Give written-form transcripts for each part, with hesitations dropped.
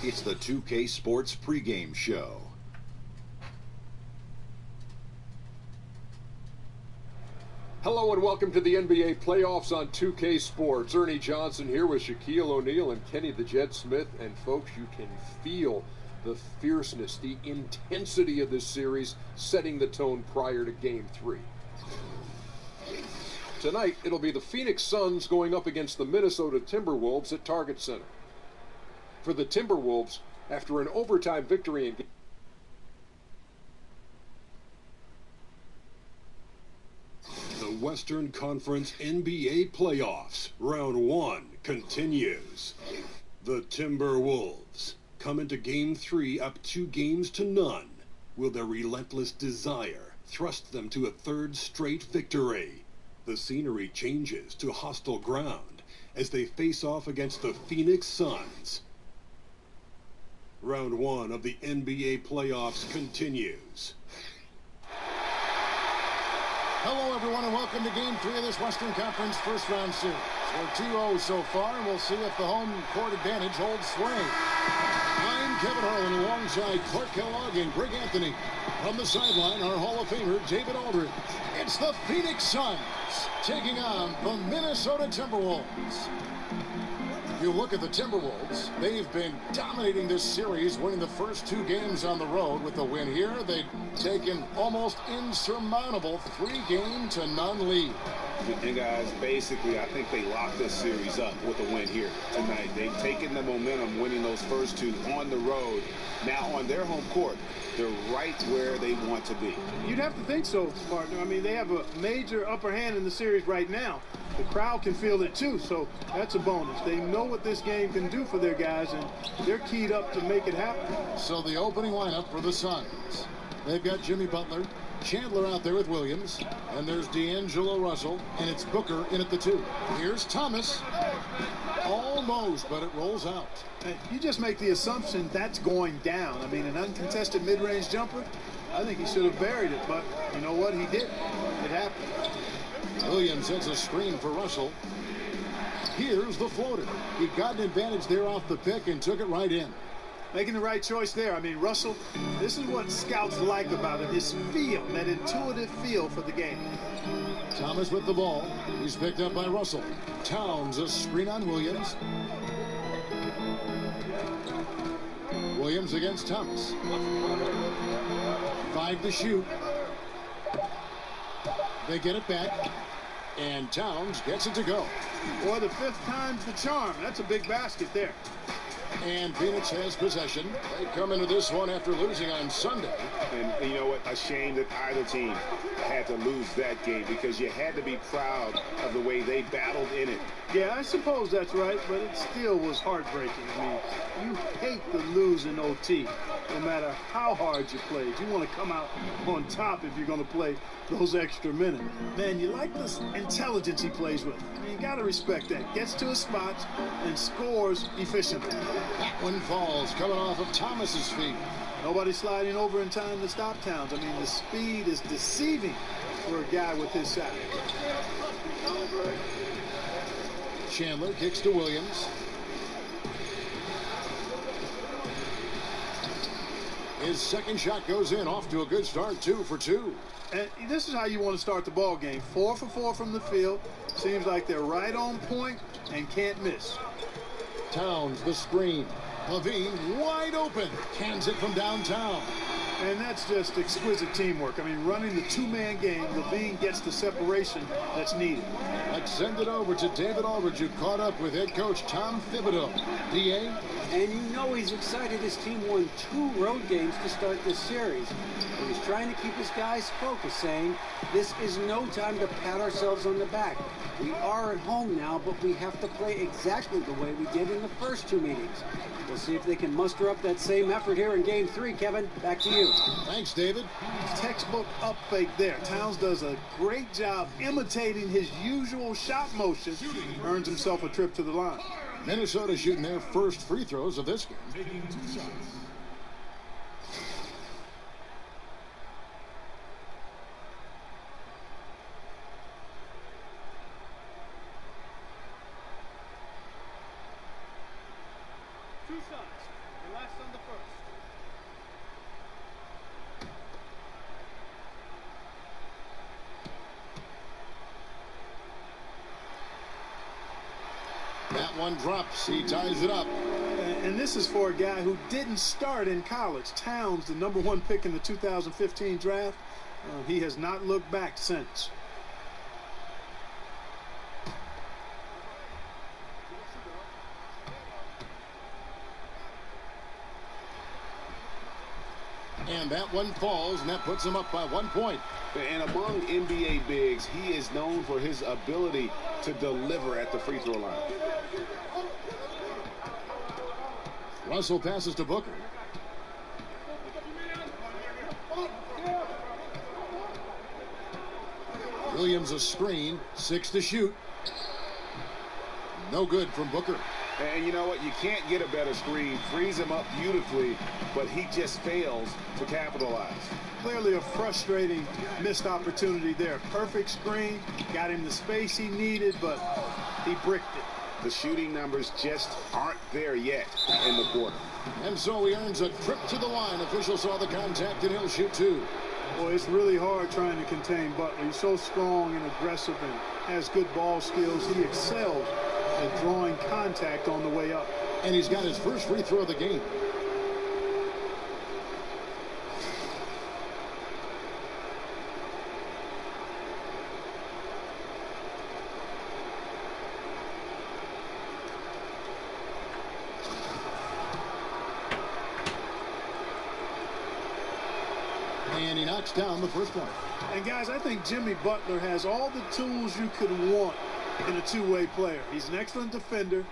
It's the 2K Sports pregame show. Hello and welcome to the NBA playoffs on 2K Sports. Ernie Johnson here with Shaquille O'Neal and Kenny the Jet Smith. And folks, you can feel the fierceness, the intensity of this series setting the tone prior to Game 3. Tonight, it'll be the Phoenix Suns going up against the Minnesota Timberwolves at Target Center. For the Timberwolves, after an overtime victory in the Western Conference NBA playoffs, round 1 continues. The Timberwolves come into Game 3 up 2-0. Will their relentless desire thrust them to a third straight victory? The scenery changes to hostile ground as they face off against the Phoenix Suns. Round 1 of the NBA playoffs continues. Hello, everyone, and welcome to Game 3 of this Western Conference first-round series. We're 2-0 so far, and we'll see if the home court advantage holds sway. I'm Kevin Harlan alongside Clark Kellogg and Greg Anthony. From the sideline, our Hall of Famer, David Aldridge. It's the Phoenix Suns taking on the Minnesota Timberwolves. If you look at the Timberwolves, they've been dominating this series, winning the first 2 games on the road. With the win here, they've taken almost insurmountable 3-0 lead. And guys, basically, I think they locked this series up with a win here tonight. They've taken the momentum, winning those first 2 on the road. Now on their home court, they're right where they want to be. You'd have to think so, partner. I mean, they have a major upper hand in the series right now. The crowd can feel it too, so that's a bonus. They know what this game can do for their guys, and they're keyed up to make it happen. So the opening lineup for the Suns. They've got Jimmy Butler, Chandler out there with Williams, and there's D'Angelo Russell, and it's Booker in at the 2. Here's Thomas. Almost, but it rolls out. You just make the assumption that's going down. I mean, an uncontested mid-range jumper, I think he should have buried it, but you know what? He didn't. It happened. Williams sets a screen for Russell. Here's the floater. He got an advantage there off the pick and took it right in. Making the right choice there. I mean, Russell, this is what scouts like about it, his feel, that intuitive feel for the game. Thomas with the ball. He's picked up by Russell. Towns a screen on Williams. Williams against Thomas. 5 to shoot. They get it back. And Towns gets it to go. Boy, the 5th time's the charm. That's a big basket there. And Phoenix has possession. They come into this one after losing on Sunday. And you know what? A shame that either team had to lose that game, because you had to be proud of the way they battled in it. Yeah, I suppose that's right, but it still was heartbreaking. I mean, you hate to lose in OT, no matter how hard you played. You want to come out on top if you're going to play those extra minutes. Man, you like this intelligence he plays with. I mean, you got to respect that. Gets to his spots and scores efficiently. That one falls, coming off of Thomas's feet. Nobody sliding over in time to stop Towns. I mean, the speed is deceiving for a guy with his size. Chandler kicks to Williams. His second shot goes in, off to a good start, 2 for 2. And this is how you want to start the ball game. 4 for 4 from the field. Seems like they're right on point and can't miss. Towns, the screen. Levine wide open. Cans it from downtown. And that's just exquisite teamwork. I mean, running the 2-man game, Levine gets the separation that's needed. Let's send it over to David Aldridge, who caught up with head coach Tom Thibodeau. D.A.? And you know he's excited. His team won 2 road games to start this series. And he's trying to keep his guys focused, saying, this is no time to pat ourselves on the back. We are at home now, but we have to play exactly the way we did in the first 2 meetings. We'll see if they can muster up that same effort here in Game 3. Kevin, back to you. Thanks, David. Textbook up fake there. Towns does a great job imitating his usual shot motion. Earns himself a trip to the line. Minnesota shooting their first free throws of this game. Making 2 shots. shots. Relax on the first. That one drops. He ties it up. And this is for a guy who didn't start in college. Towns, the #1 pick in the 2015 draft. He has not looked back since. And that one falls, and that puts him up by 1 point. And among NBA bigs, he is known for his ability to deliver at the free throw line. Russell passes to Booker. Williams a screen, 6 to shoot. No good from Booker. And you know what? You can't get a better screen. Frees him up beautifully, but he just fails to capitalize. Clearly a frustrating missed opportunity there. Perfect screen, got him the space he needed, but he bricked it. The shooting numbers just aren't there yet in the quarter. And so he earns a trip to the line. Official saw the contact, and he'll shoot 2. Boy, it's really hard trying to contain Butler. He's so strong and aggressive and has good ball skills. He excels at drawing contact on the way up. And he's got his first free throw of the game. And he knocks down the first one. And guys, I think Jimmy Butler has all the tools you could want in a two-way player. He's an excellent defender,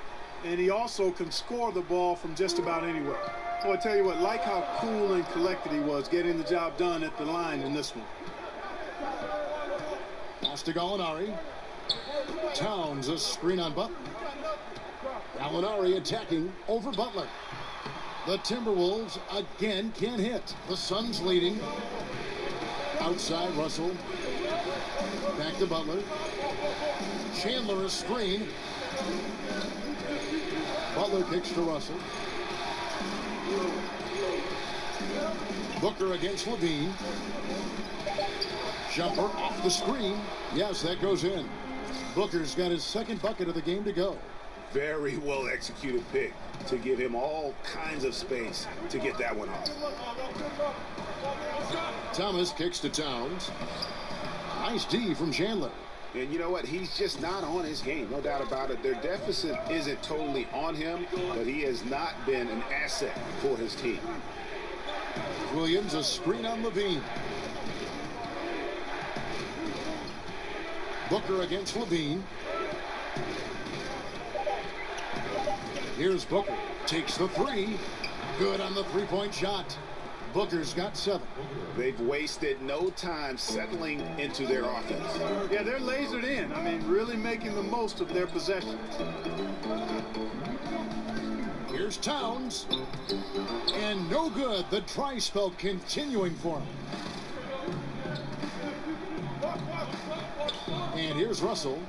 and he also can score the ball from just about anywhere. So I tell you what, like how cool and collected he was getting the job done at the line in this one. Pass to Gallinari. Towns a screen on Butler. Gallinari attacking over Butler. The Timberwolves again can't hit. The Suns leading. Outside Russell. Back to Butler. Chandler a screen. Butler kicks to Russell. Booker against Levine. Jumper off the screen. Yes, that goes in. Booker's got his second bucket of the game to go. Very well executed pick to give him all kinds of space to get that one off. Thomas kicks to Towns. Nice D from Chandler. And you know what? He's just not on his game, no doubt about it. Their deficit isn't totally on him, but he has not been an asset for his team. Williams a screen on Levine. Booker against Levine. Here's Booker. Takes the 3. Good on the three-point shot. Booker's got 7. They've wasted no time settling into their offense. Yeah, they're lasered in. I mean, really making the most of their possessions. Here's Towns. And no good. The try spell continuing for him. And here's Russell.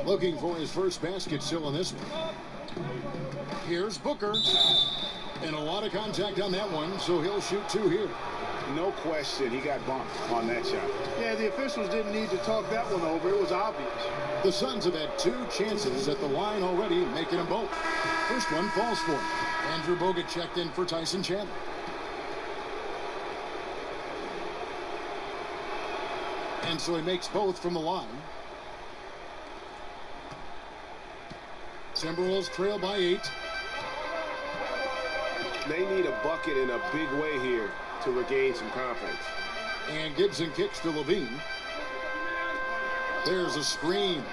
Looking for his first basket still in this one. Here's Booker. And a lot of contact on that one, so he'll shoot 2 here. No question, he got bumped on that shot. Yeah, the officials didn't need to talk that one over. It was obvious. The Suns have had 2 chances at the line already, making them both. First one falls for him. Andrew Bogut checked in for Tyson Chandler. And so he makes both from the line. Timberwolves trail by 8. They need a bucket in a big way here to regain some confidence. And Gibson kicks to Levine. There's a screen.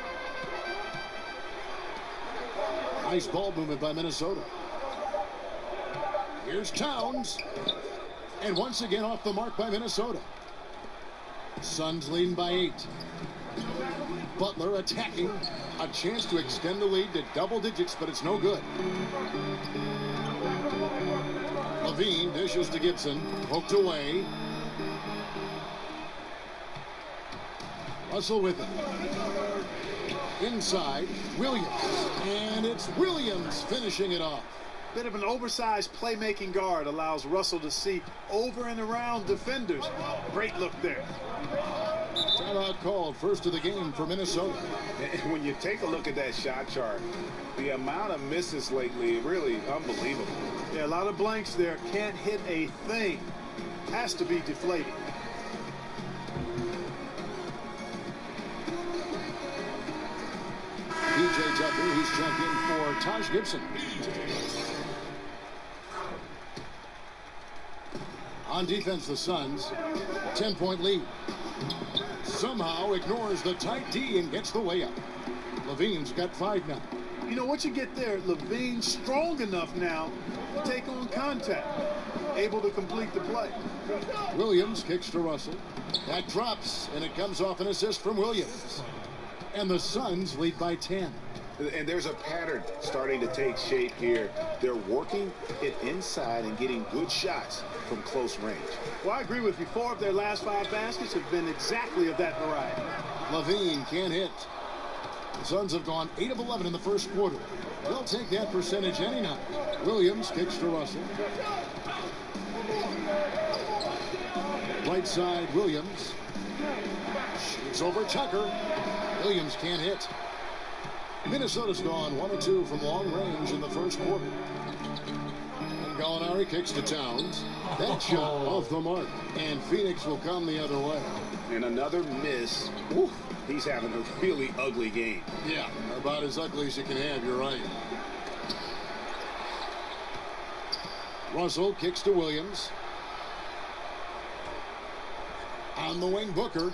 Nice ball movement by Minnesota. Here's Towns. And once again off the mark by Minnesota. Suns leading by 8. Butler attacking. A chance to extend the lead to double digits, but it's no good. Levine dishes to Gibson. Poked away. Russell with it. Inside, Williams. And it's Williams finishing it off. Bit of an oversized playmaking guard allows Russell to see over and around defenders. Great look there. Timeout called, first of the game for Minnesota. And when you take a look at that shot chart, the amount of misses lately, really unbelievable. Yeah, a lot of blanks there. Can't hit a thing. Has to be deflating. PJ Tucker, he's checked in for Taj Gibson. On defense, the Suns, 10-point lead. Somehow ignores the tight D and gets the layup. Levine's got 5 now. You know what you get there? Levine strong enough now to take on contact. Able to complete the play. Williams kicks to Russell. That drops, and it comes off an assist from Williams. And the Suns lead by 10. And there's a pattern starting to take shape here. They're working it inside and getting good shots from close range. Well, I agree with you. 4 of their last 5 baskets have been exactly of that variety. Levine can't hit. The Suns have gone 8 of 11 in the first quarter. They'll take that percentage any night. Williams kicks to Russell. Right side, Williams. Shoots over Tucker. Williams can't hit. Minnesota's gone 1 of 2 from long range in the first quarter. And Gallinari kicks to Towns. That shot off the mark. And Phoenix will come the other way. And another miss. Woo, he's having a really ugly game. Yeah, about as ugly as you can have, you're right. Russell kicks to Williams. On the wing, Booker.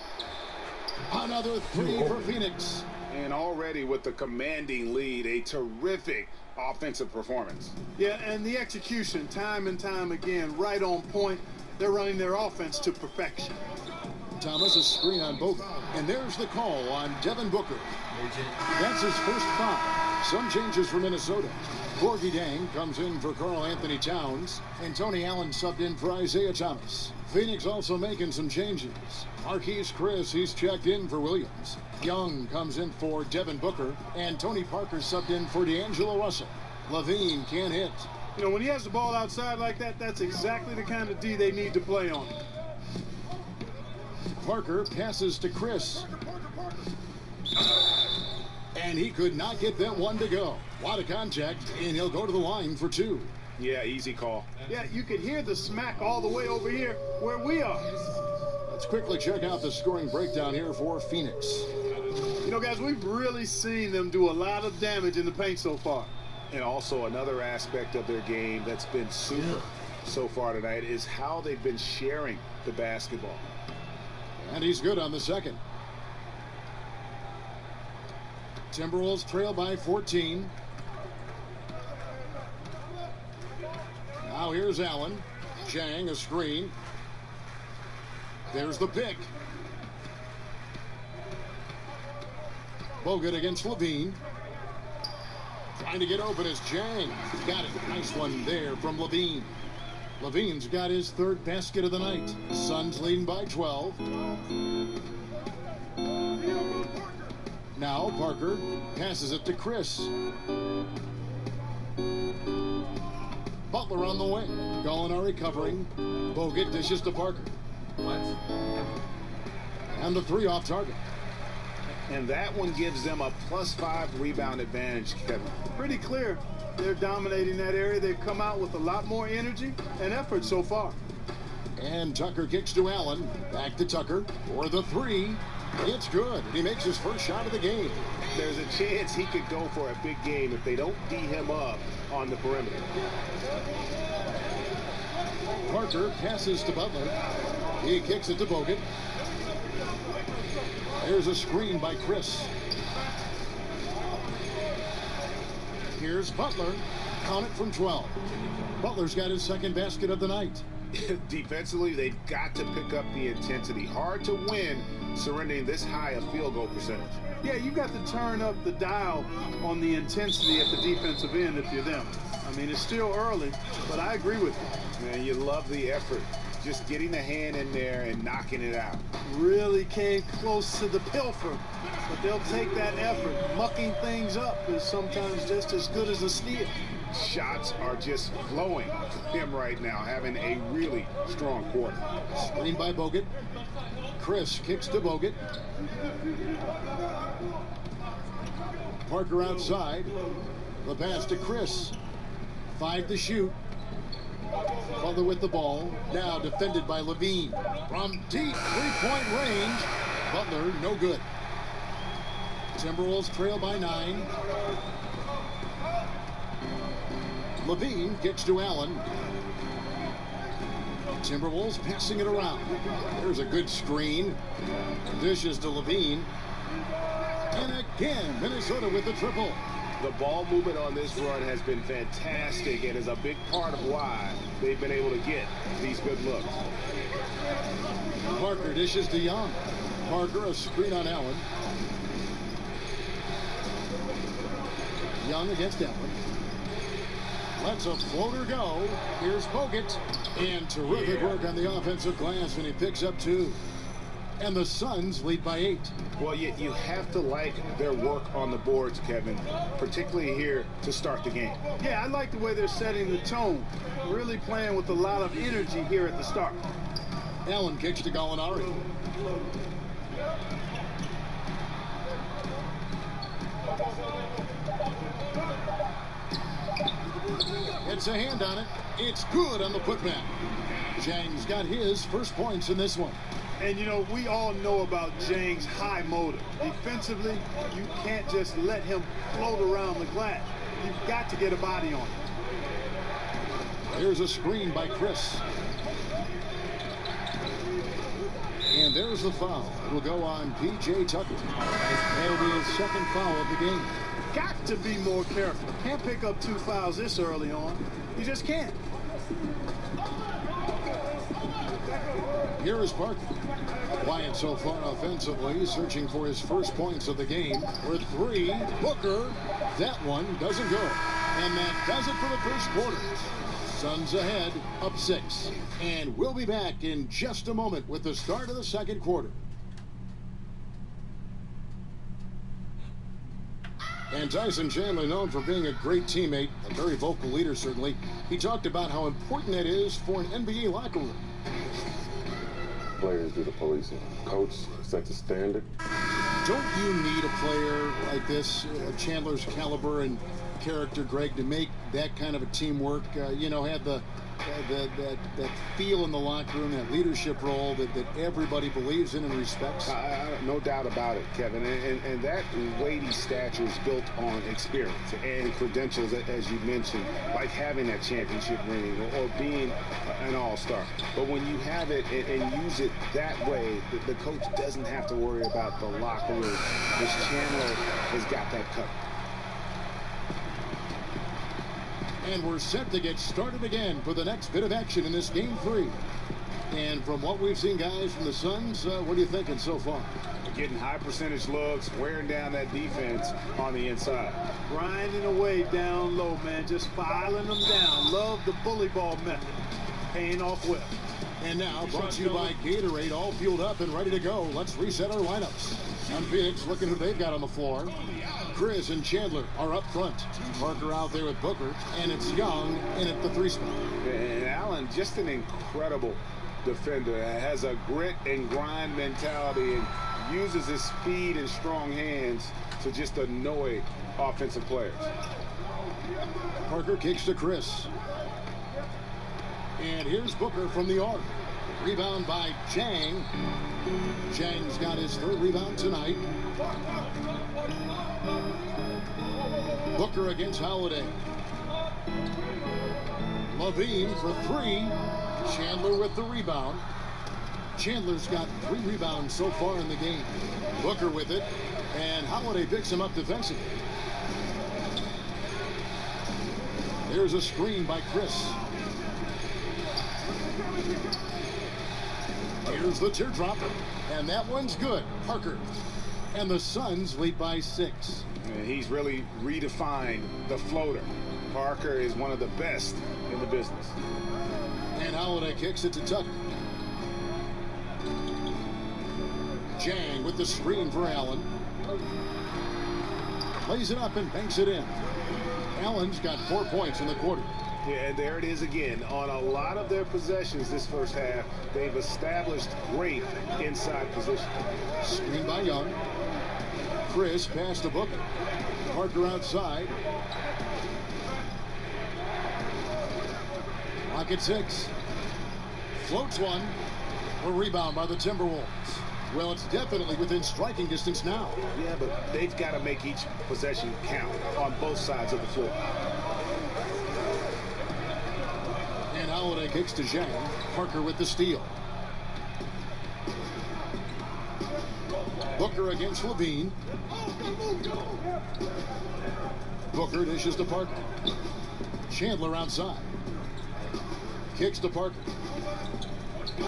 Another 3 for Phoenix. And already with the commanding lead, a terrific offensive performance. Yeah, and the execution, time and time again, right on point. They're running their offense to perfection. Thomas, a screen on Bogut. And there's the call on Devin Booker. That's his first foul. Some changes for Minnesota. Corky Dang comes in for Karl Anthony Towns. And Tony Allen subbed in for Isaiah Thomas. Phoenix also making some changes. Marquise Chris, he's checked in for Williams. Young comes in for Devin Booker. And Tony Parker subbed in for D'Angelo Russell. Levine can't hit. You know, when he has the ball outside like that, that's exactly the kind of D they need to play on. Parker passes to Chris. And he could not get that one to go. A lot of contact, and he'll go to the line for 2. Yeah, easy call. Yeah, you could hear the smack all the way over here where we are. Let's quickly check out the scoring breakdown here for Phoenix. You know, guys, we've really seen them do a lot of damage in the paint so far. And also another aspect of their game that's been super so far tonight is how they've been sharing the basketball. And he's good on the second. Timberwolves trail by 14. Now here's Allen. Chang, a screen. There's the pick. Bogut against Levine. Trying to get open is Chang. Got it. Nice one there from Levine. Levine's got his 3rd basket of the night. Suns leading by 12. Now Parker passes it to Chris. Butler on the wing. Gallinari covering. Bogut dishes to Parker. And the 3 off target. And that one gives them a +5 rebound advantage, Kevin. Pretty clear. They're dominating that area. They've come out with a lot more energy and effort so far. And Tucker kicks to Allen. Back to Tucker for the 3. It's good. And he makes his first shot of the game. There's a chance he could go for a big game if they don't D him up on the perimeter. Parker passes to Butler. He kicks it to Bogut. There's a screen by Chris. Here's Butler. Count it from 12. Butler's got his 2nd basket of the night. Defensively, they've got to pick up the intensity. Hard to win surrendering this high a field goal percentage. Yeah, you've got to turn up the dial on the intensity at the defensive end if you're them. I mean, it's still early, but I agree with you. Man, you love the effort. Just getting the hand in there and knocking it out. Really came close to the pilfer, but they'll take that effort. Mucking things up is sometimes just as good as a steal. shots are just flowing for him right now, having a really strong quarter. Screen by Bogut. Chris kicks to Bogut. Parker outside. The pass to Chris. 5 to shoot. Butler with the ball. Now defended by Levine. From deep three-point range. Butler, no good. Timberwolves trail by 9. Levine kicks to Allen. Timberwolves passing it around. There's a good screen. Dishes to Levine. And again, Minnesota with the triple. The ball movement on this run has been fantastic and is a big part of why they've been able to get these good looks. Parker dishes to Young. Parker, a screen on Allen. Young against Allen. Lets a floater go. Here's Bogut. And terrific work on the offensive glass, and he picks up 2. And the Suns lead by 8. Well, you have to like their work on the boards, Kevin, particularly here to start the game. Yeah, I like the way they're setting the tone. Really playing with a lot of energy here at the start. Allen kicks to Gallinari. It's a hand on it. It's good on the putback. Zhang's got his first points in this one. And, you know, we all know about Zhang's high motor. Defensively, you can't just let him float around the glass. You've got to get a body on him. Here's a screen by Chris. And there's the foul. It'll go on P.J. Tucker. That'll be his second foul of the game. Got to be more careful. Can't pick up 2 fouls this early on. You just can't. Here is Parker. Quiet so far offensively, searching for his first points of the game. With 3, Booker. That one doesn't go. And that does it for the first quarter. Suns ahead, up 6. And we'll be back in just a moment with the start of the second quarter. And Tyson Chandler, known for being a great teammate, a very vocal leader certainly, he talked about how important it is for an NBA locker room. Players do the policing. Coach sets a standard. Don't you need a player like this, Chandler's caliber and character, Greg, to make that kind of a teamwork? You know, have that feel in the locker room, that leadership role that everybody believes in and respects? No doubt about it, Kevin. And that weighty stature is built on experience and credentials, as you mentioned, like having that championship ring or being an all-star. But when you have it and use it that way, the coach doesn't have to worry about the locker room, because Chandler has got that covered. And we're set to get started again for the next bit of action in this game 3. And from what we've seen, guys, from the Suns, what are you thinking so far? Getting high percentage looks, wearing down that defense on the inside. Grinding away down low, man. Just filing them down. Love the bully ball method. Paying off well. And now, brought to you by Gatorade, all fueled up and ready to go. Let's reset our lineups. On Phoenix, looking who they've got on the floor. Chris and Chandler are up front. Parker out there with Booker, and it's Young in at the 3 spot. And Allen, just an incredible defender. Has a grit and grind mentality and uses his speed and strong hands to just annoy offensive players. Parker kicks to Chris. And here's Booker from the arc. Rebound by Zhang. Zhang's got his 3rd rebound tonight. Booker against Holiday. Levine for 3. Chandler with the rebound. Chandler's got 3 rebounds so far in the game. Booker with it. And Holiday picks him up defensively. There's a screen by Chris. Here's the teardrop, and that one's good. Parker. And the Suns lead by 6. And he's really redefined the floater. Parker is one of the best in the business. And Holiday kicks it to Tucker. Zhang with the screen for Allen. Lays it up and banks it in. Allen's got 4 points in the quarter. Yeah, and there it is again. On a lot of their possessions this first half, they've established great inside position. Screen by Young. Chris past the Booker. Parker outside. Rocket 6. Floats one. A rebound by the Timberwolves. Well, it's definitely within striking distance now. Yeah, but they've got to make each possession count on both sides of the floor. And Holiday kicks to Zhang. Parker with the steal. Booker against Levine. Booker dishes to Parker. Chandler outside. Kicks to Parker.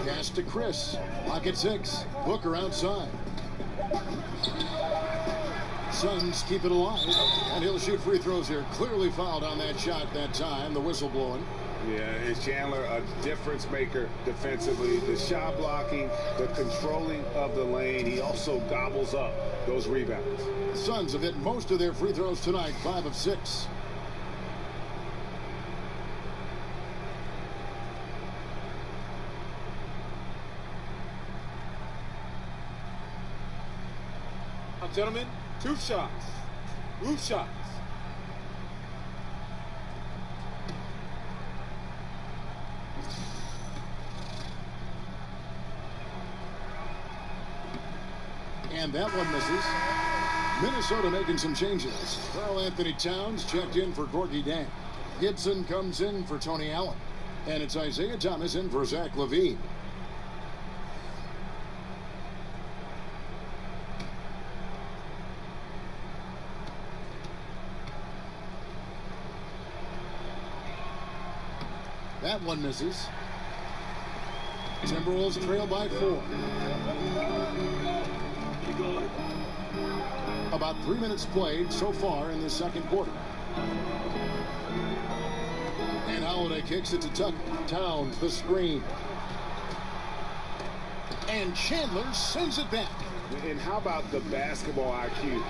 Pass to Chris. Pocket 6. Booker outside. Suns keep it alive. And he'll shoot free throws here. Clearly fouled on that shot that time. The whistle blowing. Yeah, is Chandler a difference maker defensively? The shot blocking, the controlling of the lane. He also gobbles up those rebounds. The Suns have hit most of their free throws tonight. 5 of 6. Gentlemen, 2 shots. Roof shots. And that one misses. Minnesota making some changes. Karl Anthony Towns checked in for Gorgie Dang. Gibson comes in for Tony Allen. And it's Isaiah Thomas in for Zach LaVine. That one misses. Timberwolves trail by 4. About 3 minutes played so far in the second quarter. And Holiday kicks it to Tucker. Towns the screen. And Chandler sends it back. And how about the basketball IQ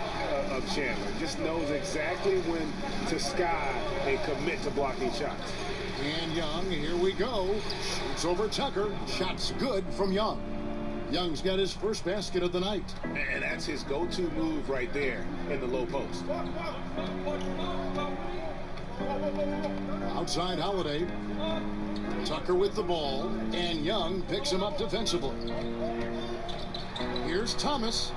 of Chandler? Just knows exactly when to sky and commit to blocking shots. And Young, here we go. Shoots over Tucker. Shot's good from Young. Young's got his first basket of the night. And that's his go-to move right there in the low post. Outside Holiday. Tucker with the ball. And Young picks him up defensively. Here's Thomas.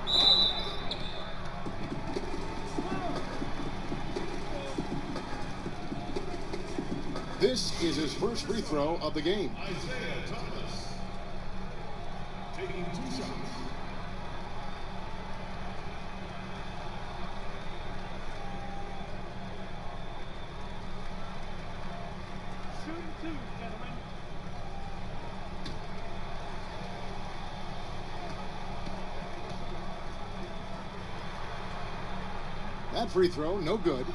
This is his first free throw of the game. Isaiah Thomas taking 2 shots. Shooting 2, gentlemen. That free throw, no good.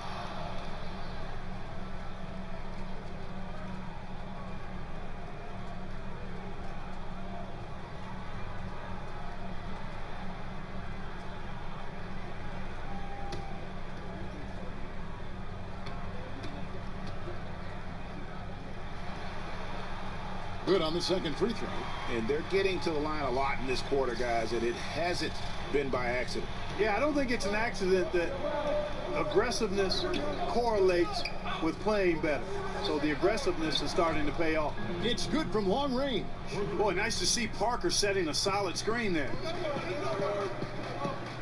Good on the second free throw. And they're getting to the line a lot in this quarter, guys, and it hasn't been by accident. Yeah, I don't think it's an accident that aggressiveness correlates with playing better. So the aggressiveness is starting to pay off. It's good from long range. Boy, nice to see Parker setting a solid screen there.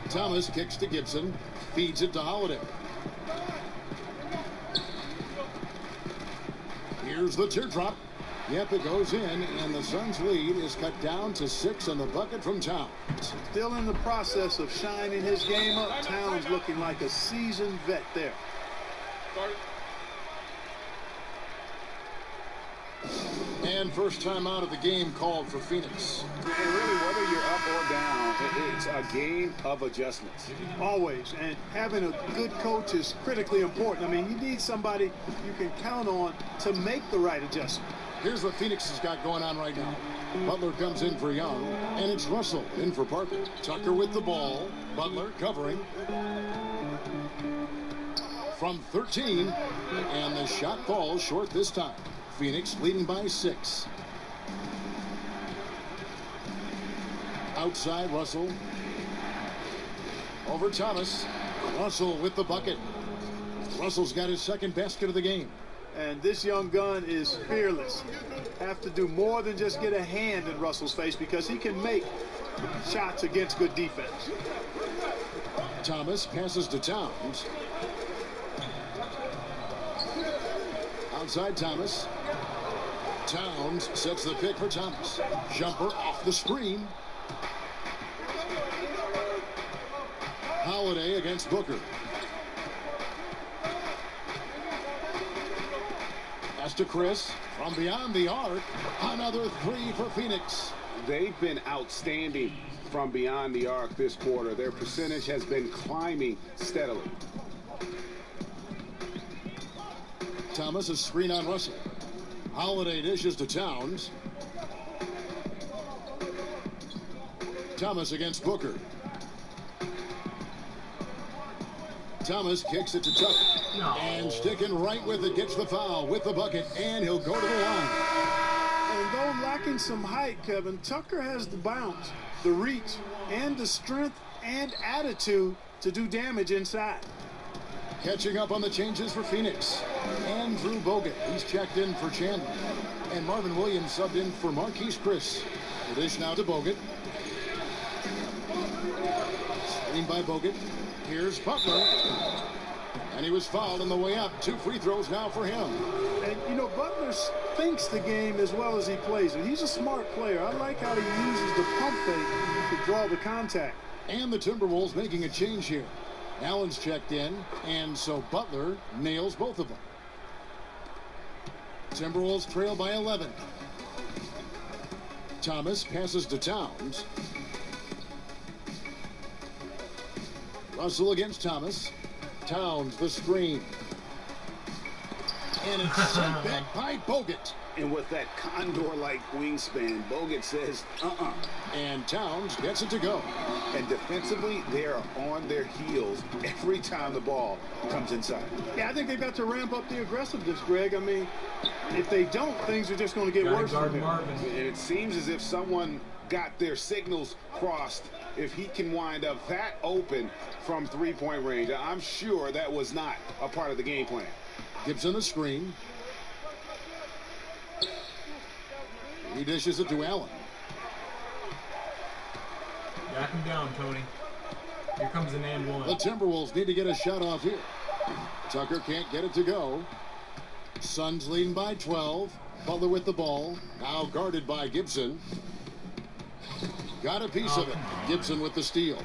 Thomas kicks to Gibson. Feeds it to Holiday. Here's the teardrop. Yep, it goes in, and the Suns' lead is cut down to 6 on the bucket from Towns. Still in the process of shining his game up. Towns looking like a seasoned vet there. And first time out of the game called for Phoenix. And really, whether you're up or down, it's a game of adjustments. Always. And having a good coach is critically important. I mean, you need somebody you can count on to make the right adjustment. Here's what Phoenix has got going on right now. Butler comes in for Young, and it's Russell in for Parker. Tucker with the ball. Butler covering. from 13, and the shot falls short this time. Phoenix leading by 6. Outside Russell. Over Thomas. Russell with the bucket. Russell's got his second basket of the game. And this young gun is fearless. Have to do more than just get a hand in Russell's face because he can make shots against good defense. Thomas passes to Towns. Outside Thomas. Towns sets the pick for Thomas. Jumper off the screen. Holiday against Booker. Pass to Chris from beyond the arc. Another 3 for Phoenix. They've been outstanding from beyond the arc this quarter. Their percentage has been climbing steadily. Thomas a screen on Russell. Holiday dishes to Towns. Thomas against Booker. Thomas kicks it to Tucker. No. And sticking right with it, gets the foul with the bucket, and he'll go to the line. And though lacking some height, Kevin, Tucker has the bounce, the reach, and the strength and attitude to do damage inside. Catching up on the changes for Phoenix. Andrew Bogut, he's checked in for Chandler. And Marvin Williams subbed in for Marquise Chris. The dish now to Bogut. Screen by Bogut. Here's Butler. And he was fouled on the way up. 2 free throws now for him. And, you know, Butler thinks the game as well as he plays it. He's a smart player. I like how he uses the pump fake to draw the contact. And the Timberwolves making a change here. Allen's checked in, and so Butler nails both of them. Timberwolves trail by 11. Thomas passes to Towns. Russell against Thomas. Towns the screen. And it's sent back by Bogut. And with that condor-like wingspan, Bogut says, And Towns gets it to go. And defensively, they are on their heels every time the ball comes inside. Yeah, I think they've got to ramp up the aggressiveness, Greg. I mean, if they don't, things are just going to get worse from here. And it seems as if someone got their signals crossed. If he can wind up that open from three-point range, I'm sure that was not a part of the game plan. Gibson the screen. He dishes it to Allen. Back him down, Tony. Here comes an and one. The Timberwolves need to get a shot off here. Tucker can't get it to go. Suns leading by 12. Butler with the ball. Now guarded by Gibson. Got a piece of it. Gibson with the steal.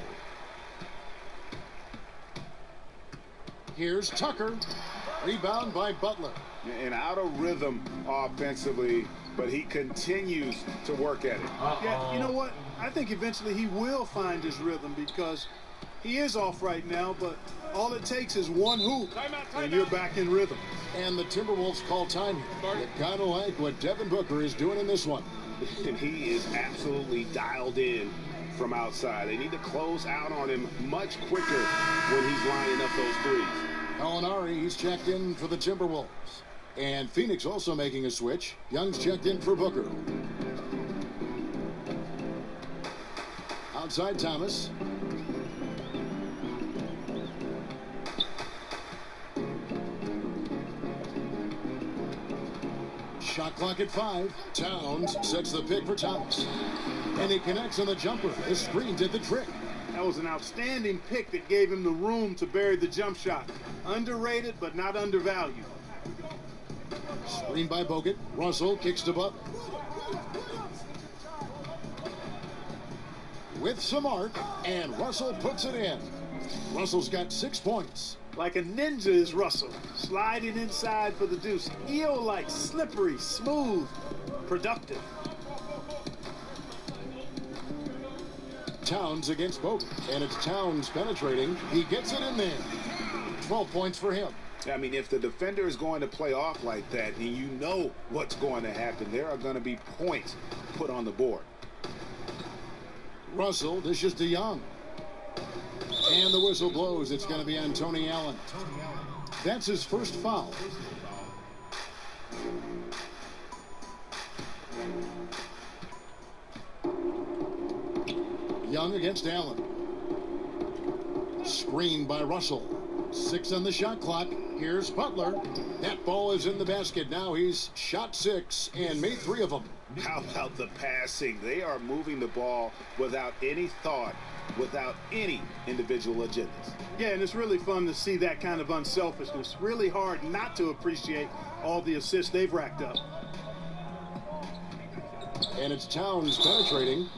Here's Tucker. Rebound by Butler. And out of rhythm offensively, but he continues to work at it. Yeah, you know what? I think eventually he will find his rhythm because he is off right now, but all it takes is one hoop, and you're back in rhythm. And the Timberwolves call time here. You gotta like what Devin Booker is doing in this one. And he is absolutely dialed in from outside. They need to close out on him much quicker when he's lining up those threes. Gallinari, he's checked in for the Timberwolves. And Phoenix also making a switch. Young's checked in for Booker. Outside Thomas. Shot clock at 5. Towns sets the pick for Thomas. And he connects on the jumper. The screen did the trick. That was an outstanding pick that gave him the room to bury the jump shot. Underrated, but not undervalued. Screen by Bogut. Russell kicks to Butler. With some arc, and Russell puts it in. Russell's got 6 points. Like a ninja is Russell, sliding inside for the deuce. Eel-like, slippery, smooth, productive. Towns against Bogut, and it's Towns penetrating. He gets it in there. 12 points for him. I mean, if the defender is going to play off like that, and you know what's going to happen, there are going to be points put on the board. Russell dishes to Young. And the whistle blows. It's going to be on Tony Allen. That's his first foul. Young against Allen. Screened by Russell. 6 on the shot clock. Here's Butler. That ball is in the basket. Now he's shot 6 and made 3 of them. How about the passing? They are moving the ball without any thought, without any individual agendas. Yeah, and it's really fun to see that kind of unselfishness. Really hard not to appreciate all the assists they've racked up. And it's Towns penetrating.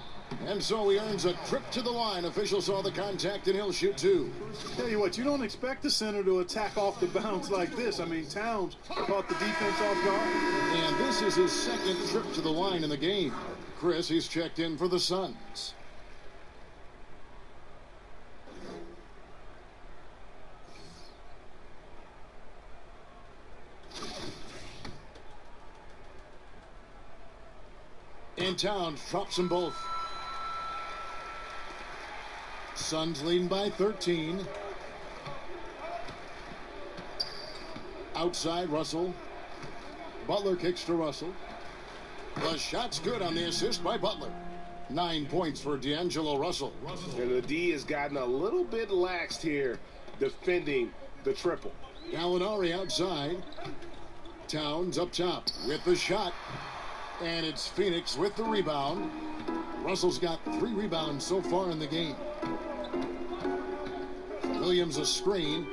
And so he earns a trip to the line. Official saw the contact, and he'll shoot 2. Tell you what, you don't expect the center to attack off the bounce like this. I mean, Towns caught the defense off guard. And this is his second trip to the line in the game. Chris, he's checked in for the Suns. And Towns drops them both. Suns leading by 13. Outside, Russell. Butler kicks to Russell. The shot's good on the assist by Butler. 9 points for D'Angelo Russell. And the D has gotten a little bit laxed here defending the triple. Gallinari outside. Towns up top with the shot. And it's Phoenix with the rebound. Russell's got 3 rebounds so far in the game. Williams a screen.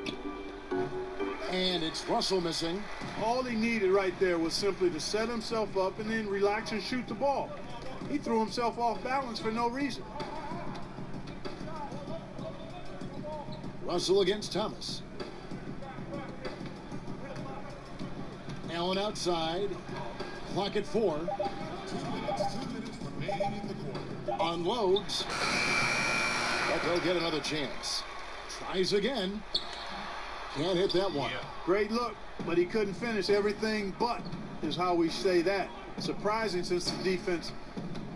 And it's Russell missing. All he needed right there was simply to set himself up and then relax and shoot the ball. He threw himself off balance for no reason. Russell against Thomas. Allen outside. Clock at 4. 2 minutes remaining in the quarter. Unloads. But they'll get another chance. Tries again. Can't hit that one. Great look, but he couldn't finish. Everything but is how we say that. Surprising since the defense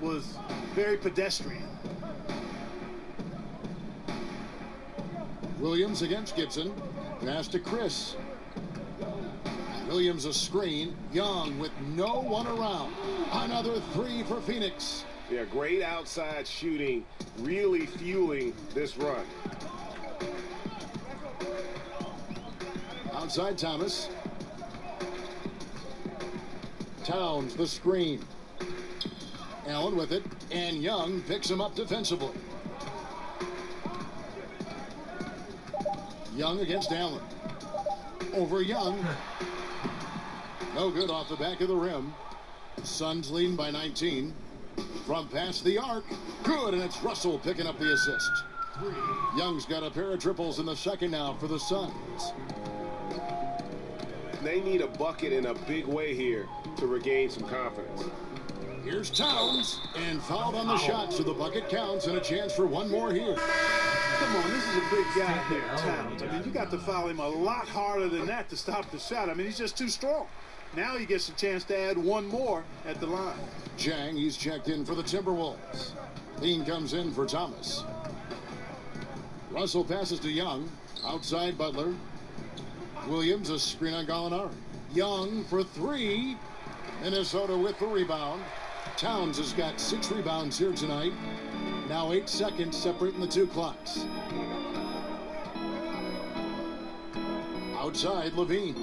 was very pedestrian. Williams against Gibson. Pass to Chris. Williams a screen. Young with no one around. Another 3 for Phoenix. Yeah, great outside shooting, really fueling this run. Outside Thomas. Towns the screen. Allen with it, and Young picks him up defensively. Young against Allen. Over Young. No good off the back of the rim. Suns leading by 19. From past the arc. Good, and it's Russell picking up the assist. Young's got a pair of triples in the second now for the Suns. They need a bucket in a big way here to regain some confidence. Here's Towns, and fouled on the shot, so the bucket counts, and a chance for one more here. Come on, this is a big guy here, Towns. I mean, you got to foul him a lot harder than that to stop the shot. I mean, he's just too strong. Now he gets a chance to add one more at the line. Chang, he's checked in for the Timberwolves. Lean comes in for Thomas. Russell passes to Young. Outside Butler. Williams, a screen on Gallinari. Young for 3. Minnesota with the rebound. Towns has got 6 rebounds here tonight. Now 8 seconds separating the 2 clocks. Outside, Levine.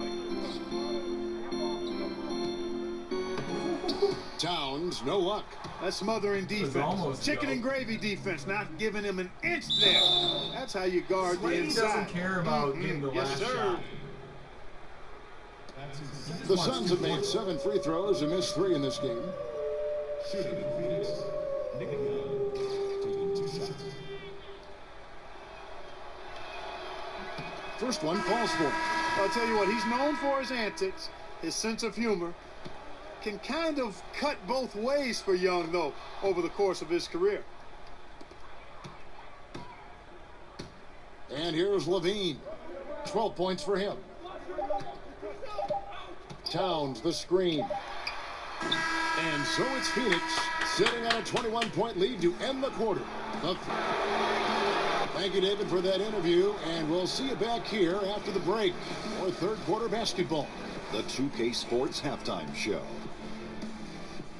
Towns, no luck. That's smothering defense. Chicken and gravy defense, not giving him an inch there. That's how you guard the inside. He doesn't care about getting the last shot. The Suns have made 7 free throws and missed 3 in this game. Shooting in Phoenix, Nick Young, taking 2 shots. First one falls for him. I'll tell you what, he's known for his antics, his sense of humor. Can kind of cut both ways for Young, though, over the course of his career. And here's Levine. 12 points for him. Towns, the screen. And so it's Phoenix sitting on a 21-point lead to end the quarter. Thank you, David, for that interview, and we'll see you back here after the break for third quarter basketball. The 2K Sports Halftime Show.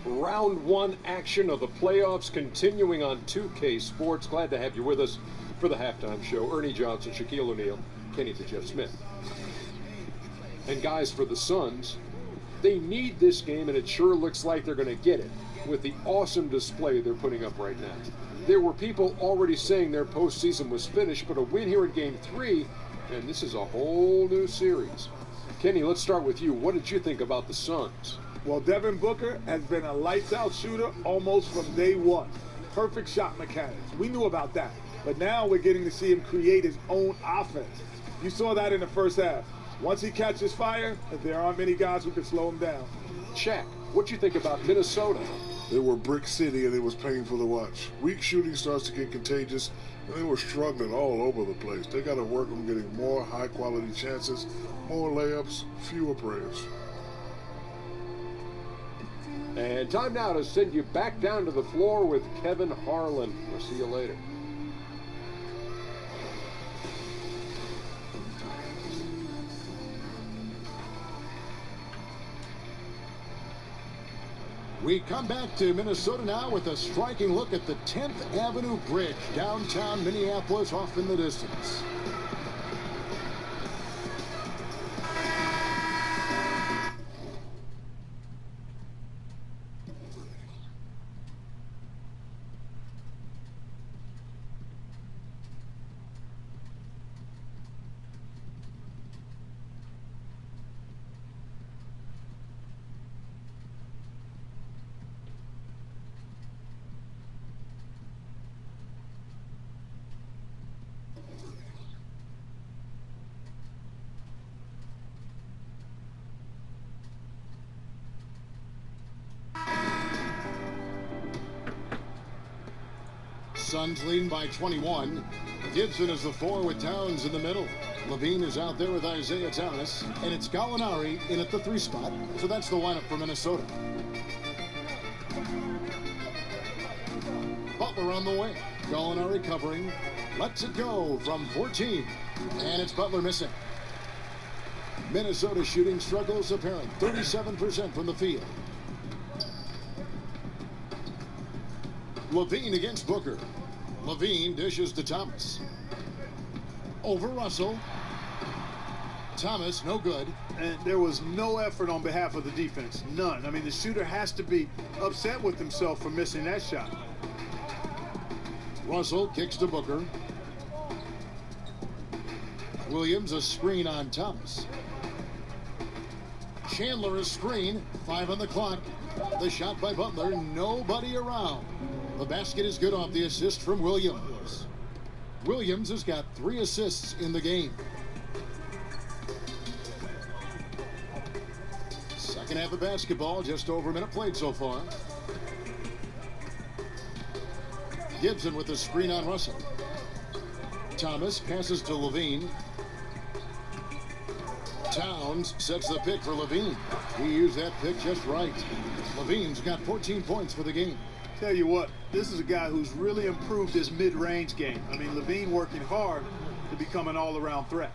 Round one action of the playoffs continuing on 2K Sports. Glad to have you with us for the halftime show. Ernie Johnson, Shaquille O'Neal, Kenny the Jet Smith. And guys, for the Suns, they need this game, and it sure looks like they're going to get it with the awesome display they're putting up right now. There were people already saying their postseason was finished, but a win here in Game 3, and this is a whole new series. Kenny, let's start with you. What did you think about the Suns? Well, Devin Booker has been a lights-out shooter almost from day one. Perfect shot mechanics. We knew about that. But now we're getting to see him create his own offense. You saw that in the first half. Once he catches fire, there aren't many guys who can slow him down. Shaq, what you think about Minnesota? They were brick city, and it was painful to watch. Weak shooting starts to get contagious, and they were struggling all over the place. They got to work on getting more high-quality chances, more layups, fewer prayers. And time now to send you back down to the floor with Kevin Harlan. We'll see you later. We come back to Minnesota now with a striking look at the 10th Avenue Bridge, downtown Minneapolis, off in the distance. Suns leading by 21. Gibson is the 4 with Towns in the middle. Levine is out there with Isaiah Thomas. And it's Gallinari in at the 3 spot. So that's the lineup for Minnesota. Butler on the wing. Gallinari covering. Lets it go from 14. And it's Butler missing. Minnesota shooting struggles apparent. 37% from the field. Levine against Booker. Levine dishes to Thomas. Over Russell. Thomas, no good. And there was no effort on behalf of the defense. None. I mean, the shooter has to be upset with himself for missing that shot. Russell kicks to Booker. Williams, a screen on Thomas. Chandler, a screen. 5 on the clock. The shot by Butler. Nobody around. The basket is good off the assist from Williams. Williams has got 3 assists in the game. Second half of basketball, just over a minute played so far. Gibson with the screen on Russell. Thomas passes to Levine. Towns sets the pick for Levine. He used that pick just right. Levine's got 14 points for the game. Tell you what, this is a guy who's really improved his mid-range game. I mean, Levine working hard to become an all-around threat.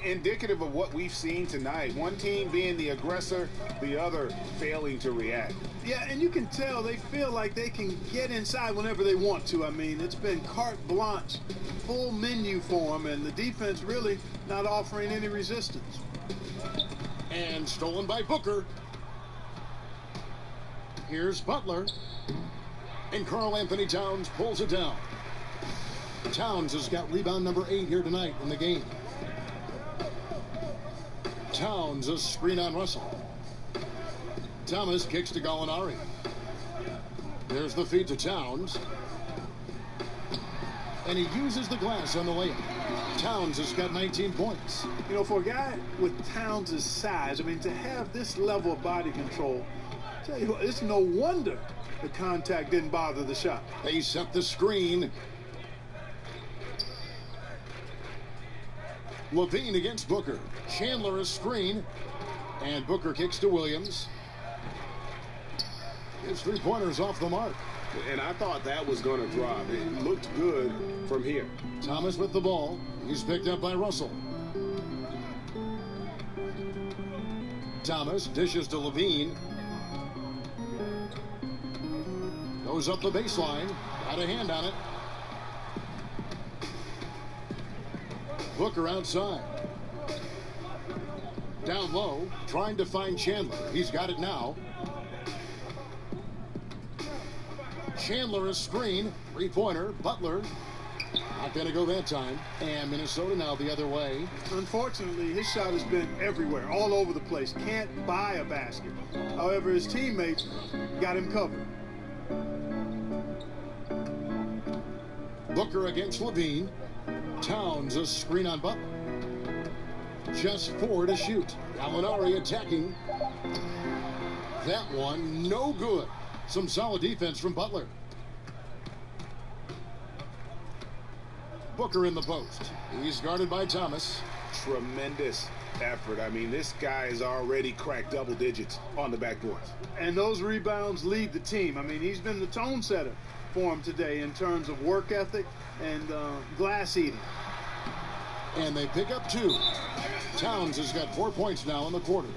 Indicative of what we've seen tonight. One team being the aggressor, the other failing to react. Yeah, and you can tell they feel like they can get inside whenever they want to. I mean, it's been carte blanche, full menu for them, and the defense really not offering any resistance. And stolen by Booker. Here's Butler. And Karl Anthony Towns pulls it down. Towns has got rebound number 8 here tonight in the game. Towns, a screen on Russell. Thomas kicks to Gallinari. There's the feed to Towns. And he uses the glass on the layup. Towns has got 19 points. You know, for a guy with Towns' size, I mean, to have this level of body control, tell you what, it's no wonder the contact didn't bother the shot. They set the screen. Levine against Booker. Chandler a screen. And Booker kicks to Williams. His three-pointer's off the mark. And I thought that was going to drop. It looked good from here. Thomas with the ball. He's picked up by Russell. Thomas dishes to Levine. Goes up the baseline. Got a hand on it. Booker outside. Down low, trying to find Chandler. He's got it now. Chandler a screen. Three-pointer. Butler. Not going to go that time. And Minnesota now the other way. Unfortunately, his shot has been everywhere, all over the place. Can't buy a basket. However, his teammates got him covered. Booker against Levine. Towns a screen on Butler. Just 4 to shoot. Gallinari attacking. That one no good. Some solid defense from Butler. Booker in the post. He's guarded by Thomas. Tremendous effort. I mean, this guy has already cracked double digits on the backboards. And those rebounds lead the team. I mean, he's been the tone setter for him today in terms of work ethic and glass eating. And they pick up 2. Towns has got 4 points now in the quarter.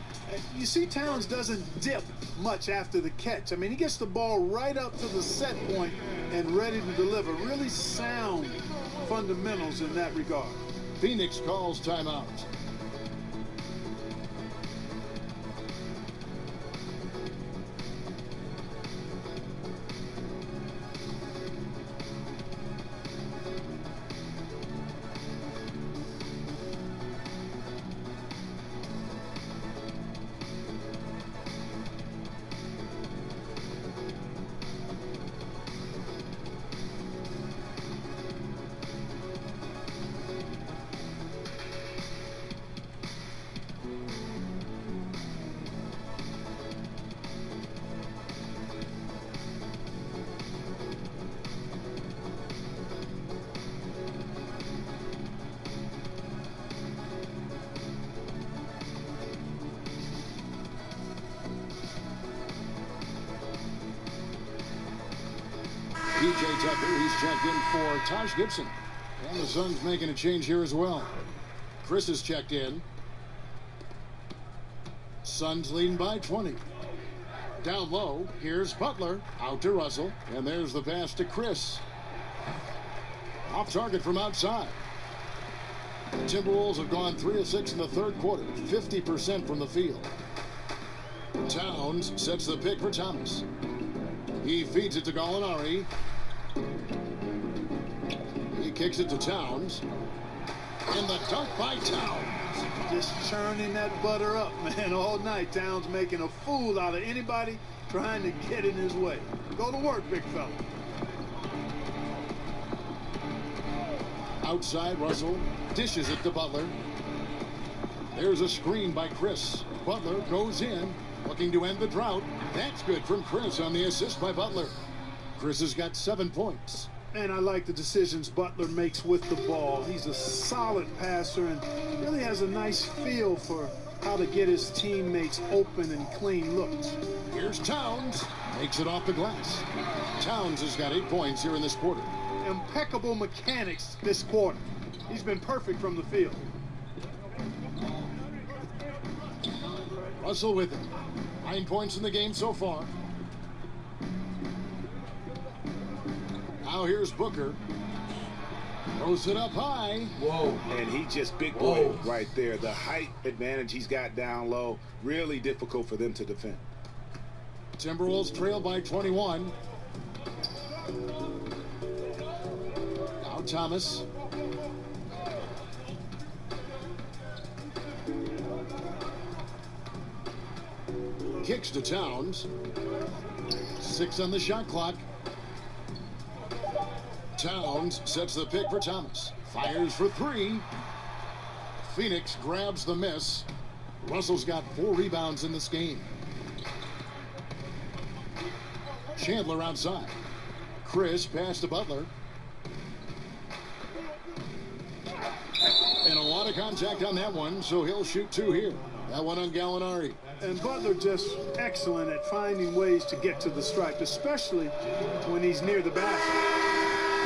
You see, Towns doesn't dip much after the catch. I mean, he gets the ball right up to the set point and ready to deliver. Really sound fundamentals in that regard. Phoenix calls timeout. PJ Tucker, he's checked in for Taj Gibson. And the Suns making a change here as well. Chris is checked in. Suns leading by 20. Down low, here's Butler. Out to Russell. And there's the pass to Chris. Off target from outside. The Timberwolves have gone 3 of 6 in the third quarter. 50% from the field. Towns sets the pick for Thomas. He feeds it to Gallinari. He kicks it to Towns. And the dunk by Towns. Just churning that butter up, man, all night. Towns making a fool out of anybody trying to get in his way. Go to work, big fella. Outside, Russell dishes it to Butler. There's a screen by Chris. Butler goes in, looking to end the drought. That's good from Chris on the assist by Butler. Chris has got 7 points. And I like the decisions Butler makes with the ball. He's a solid passer and really has a nice feel for how to get his teammates open and clean looks. Here's Towns. Makes it off the glass. Towns has got 8 points here in this quarter. Impeccable mechanics this quarter. He's been perfect from the field. Russell with it. 9 points in the game so far. Now here's Booker. Throws it up high. Whoa. And he just big boy right there. The height advantage he's got down low. Really difficult for them to defend. Timberwolves trail by 21. Now Thomas. Kicks to Towns. 6 on the shot clock. Towns sets the pick for Thomas. Fires for 3. Phoenix grabs the miss. Russell's got 4 rebounds in this game. Chandler outside. Chris pass to Butler. And a lot of of contact on that one, so he'll shoot 2 here. That one on Gallinari. And Butler just excellent at finding ways to get to the stripe, especially when he's near the basket.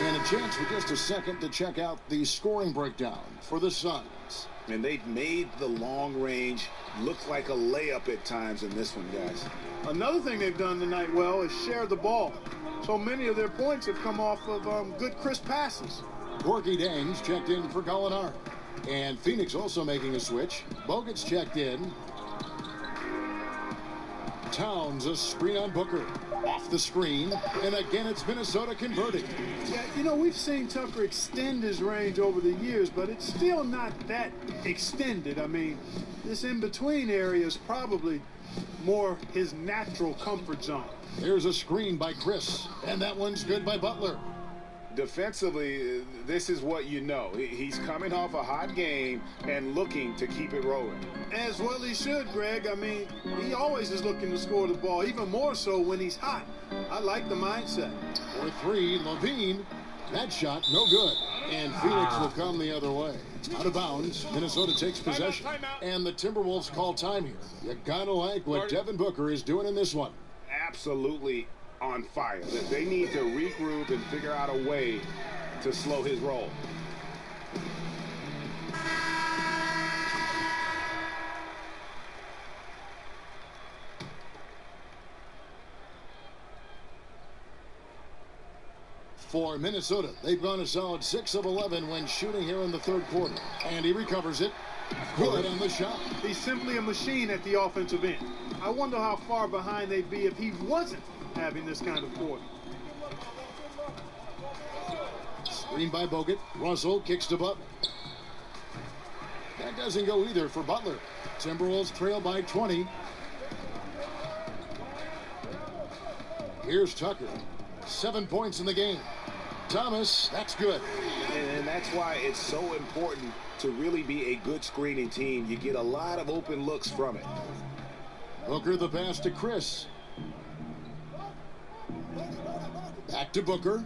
And a chance for just a second to check out the scoring breakdown for the Suns. And they've made the long range look like a layup at times in this one, guys. Another thing they've done tonight well is share the ball. So many of their points have come off of good, crisp passes. Corky Danes checked in for Gallinari. And Phoenix also making a switch. Bogut's checked in. Towns, a screen on Booker. Off the screen. And again, it's Minnesota converting. Yeah, you know, we've seen Tucker extend his range over the years, but it's still not that extended. I mean, this in-between area is probably more his natural comfort zone. There's a screen by Chris. And that one's good by Butler. Defensively, this is what you know. He's coming off a hot game and looking to keep it rolling. As well he should, Greg. I mean, he always is looking to score the ball, even more so when he's hot. I like the mindset. For 3, Levine. That shot, no good. And Phoenix will come the other way. Out of bounds, Minnesota takes possession. And the Timberwolves call time here. You gotta like what Devin Booker is doing in this one. Absolutely on fire. They need to regroup and figure out a way to slow his roll. For Minnesota, they've gone a solid 6 of 11 when shooting here in the third quarter. And he recovers it. Good on the shot. He's simply a machine at the offensive end. I wonder how far behind they'd be if he wasn't having this kind of quarter. Screen by Bogut. Russell kicks to Butler. That doesn't go either for Butler. Timberwolves trail by 20. Here's Tucker. 7 points in the game. Thomas, that's good. And that's why it's so important to really be a good screening team. You get a lot of open looks from it. Booker the pass to Chris. Back to Booker.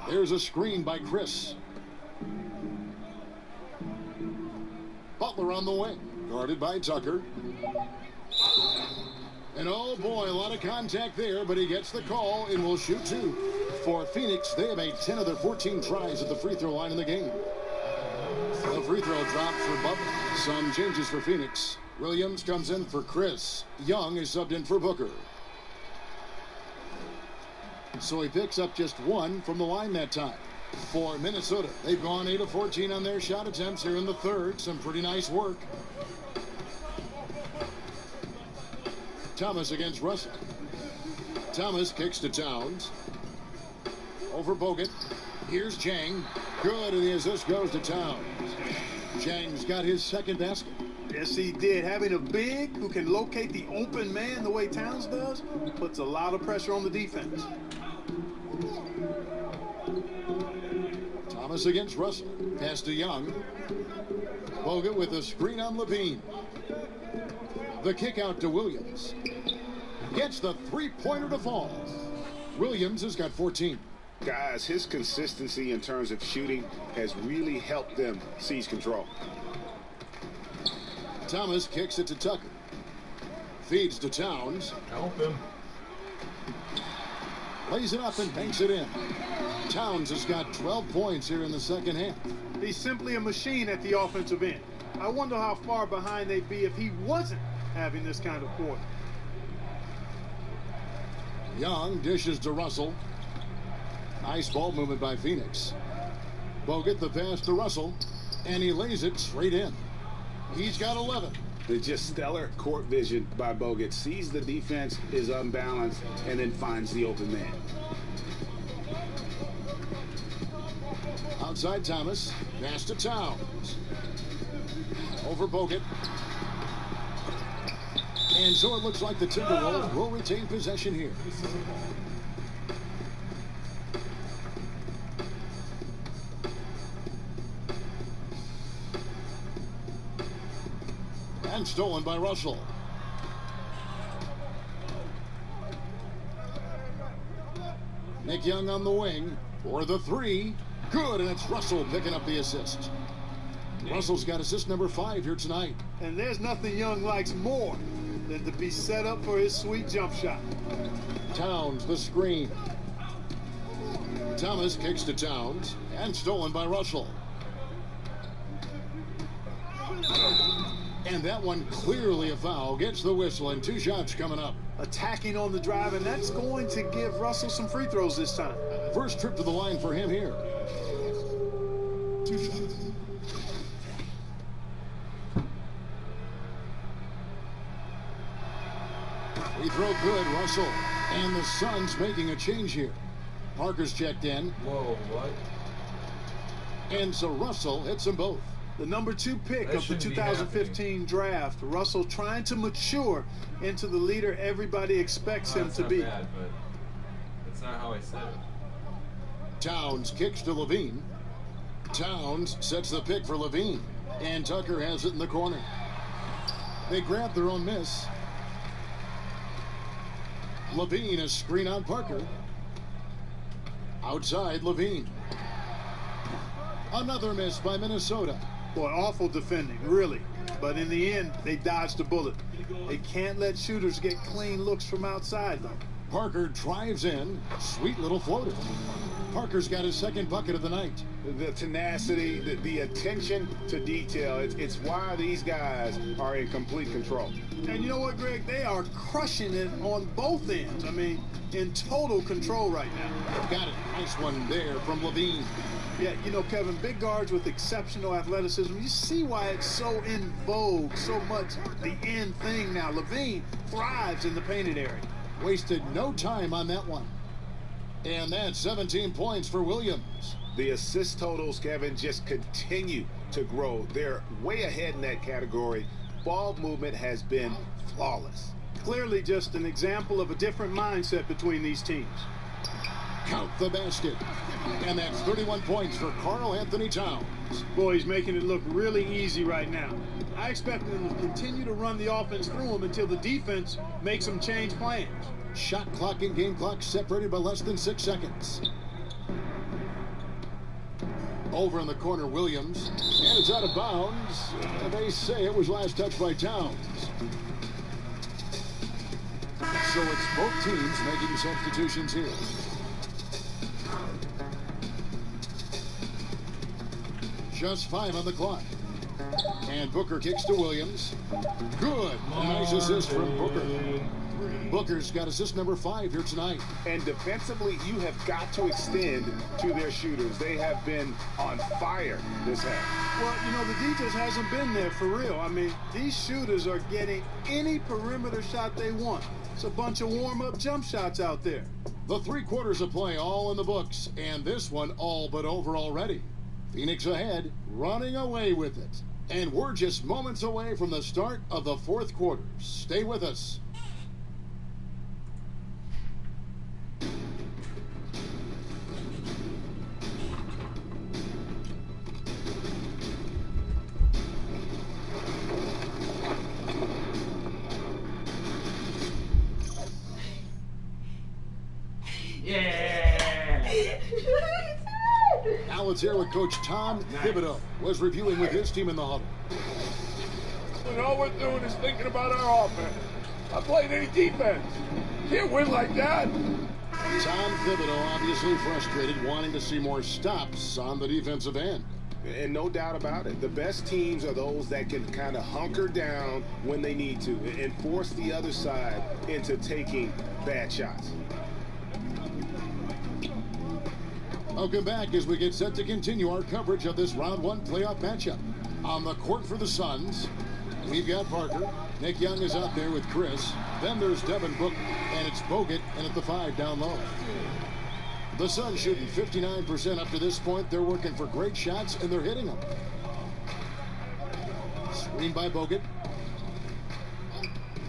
There's a screen by Chris. Butler on the wing. Guarded by Tucker. And oh boy, a lot of contact there, but he gets the call and will shoot 2. For Phoenix, they have made 10 of their 14 tries at the free throw line in the game. The free throw dropped for Butler. Some changes for Phoenix. Williams comes in for Chris. Young is subbed in for Booker. So he picks up just 1 from the line that time. For Minnesota, they've gone 8 of 14 on their shot attempts here in the third. Some pretty nice work. Thomas against Russell. Thomas kicks to Towns. Over Bogut. Here's Chang. Good, and the assist goes to Towns. Chang's got his second basket. Yes, he did. Having a big who can locate the open man the way Towns does puts a lot of pressure on the defense. Thomas against Russell. Pass to Young. Bogut with a screen on Levine. The kick out to Williams. Gets the three-pointer to fall. Williams has got 14. Guys, his consistency in terms of shooting has really helped them seize control. Thomas kicks it to Tucker. Feeds to Towns. Help him. Lays it up and banks it in. Towns has got 12 points here in the second half. He's simply a machine at the offensive end. I wonder how far behind they'd be if he wasn't having this kind of quarter. Young dishes to Russell. Nice ball movement by Phoenix. Bogut the pass to Russell, and he lays it straight in. He's got 11. It's just stellar court vision by Bogut. Sees the defense is unbalanced and then finds the open man. Outside Thomas. Pass to Towns. Over Bogut. And so it looks like the Timberwolves will retain possession here. And stolen by Russell. Nick Young on the wing for the three. Good, and it's Russell picking up the assist. Russell's got assist number 5 here tonight. And there's nothing Young likes more than to be set up for his sweet jump shot. Towns, the screen. Thomas kicks to Towns, and stolen by Russell. And that one clearly a foul. Gets the whistle, and 2 shots coming up. Attacking on the drive, and that's going to give Russell some free throws this time. First trip to the line for him here. 2 shots. Free throw good, Russell. And the Suns making a change here. Parker's checked in. Whoa, what? And so Russell hits them both. The number 2 pick of the 2015 draft, Russell trying to mature into the leader everybody expects him to be. That's not bad, but that's not how I said it. Towns kicks to Levine. Towns sets the pick for Levine. And Tucker has it in the corner. They grab their own miss. Levine, a screen on Parker. Outside, Levine. Another miss by Minnesota. Boy, awful defending, really. But in the end, they dodged the bullet. They can't let shooters get clean looks from outside, though. Parker drives in. Sweet little floater. Parker's got his second bucket of the night. The tenacity, the attention to detail, it's why these guys are in complete control. And you know what, Greg? They are crushing it on both ends. I mean, in total control right now. Got it. Nice one there from Levine. Yeah, you know, Kevin, big guards with exceptional athleticism, you see why it's so in vogue, so much the end thing now. Levine thrives in the painted area. Wasted no time on that one. And that's 17 points for Williams. The assist totals, Kevin, just continue to grow. They're way ahead in that category. Ball movement has been flawless. Clearly just an example of a different mindset between these teams. Count the basket. And that's 31 points for Karl Anthony Towns. Boy, he's making it look really easy right now. I expect them to continue to run the offense through him until the defense makes them change plans. Shot clock and game clock separated by less than 6 seconds. Over in the corner, Williams. And it's out of bounds. They say it was last touched by Towns. So it's both teams making substitutions here. Just 5 on the clock. And Booker kicks to Williams. Good. A nice assist from Booker. Booker's got assist number 5 here tonight. And defensively, you have got to extend to their shooters. They have been on fire this half. Well, you know, the D just hasn't been there for real. I mean, these shooters are getting any perimeter shot they want. It's a bunch of warm-up jump shots out there. The 3 quarters of play all in the books, and this one all but over already. Phoenix ahead, running away with it. And we're just moments away from the start of the 4th quarter. Stay with us. Now it's here with Coach Tom Thibodeau, was reviewing with his team in the huddle. And all we're doing is thinking about our offense. I played any defense. Can't win like that. Tom Thibodeau obviously frustrated, wanting to see more stops on the defensive end. And no doubt about it, the best teams are those that can kind of hunker down when they need to and force the other side into taking bad shots. Welcome back as we get set to continue our coverage of this round 1 playoff matchup. On the court for the Suns, we've got Parker. Nick Young is out there with Chris. Then there's Devin Booker, and it's Bogut, and at the 5 down low. The Suns shooting 59% up to this point. They're working for great shots, and they're hitting them. Screen by Bogut.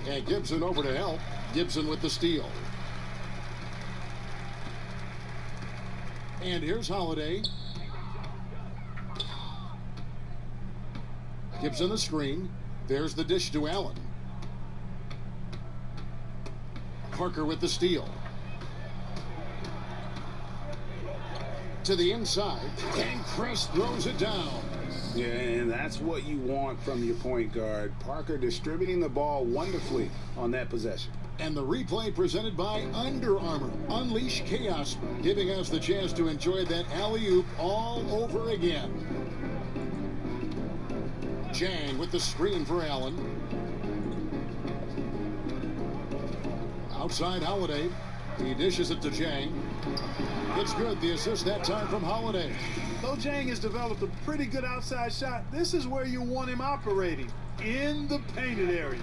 And Gibson over to help. Gibson with the steal. And here's Holiday. Gibson the screen. There's the dish to Allen. Parker with the steal. To the inside, and Chris throws it down. Yeah, and that's what you want from your point guard. Parker distributing the ball wonderfully on that possession. And the replay presented by Under Armour. Unleash chaos, giving us the chance to enjoy that alley-oop all over again. Jang with the screen for Allen. Outside Holiday. He dishes it to Jang. It's good. The assist that time from Holiday. Though Jang has developed a pretty good outside shot, this is where you want him operating, in the painted area.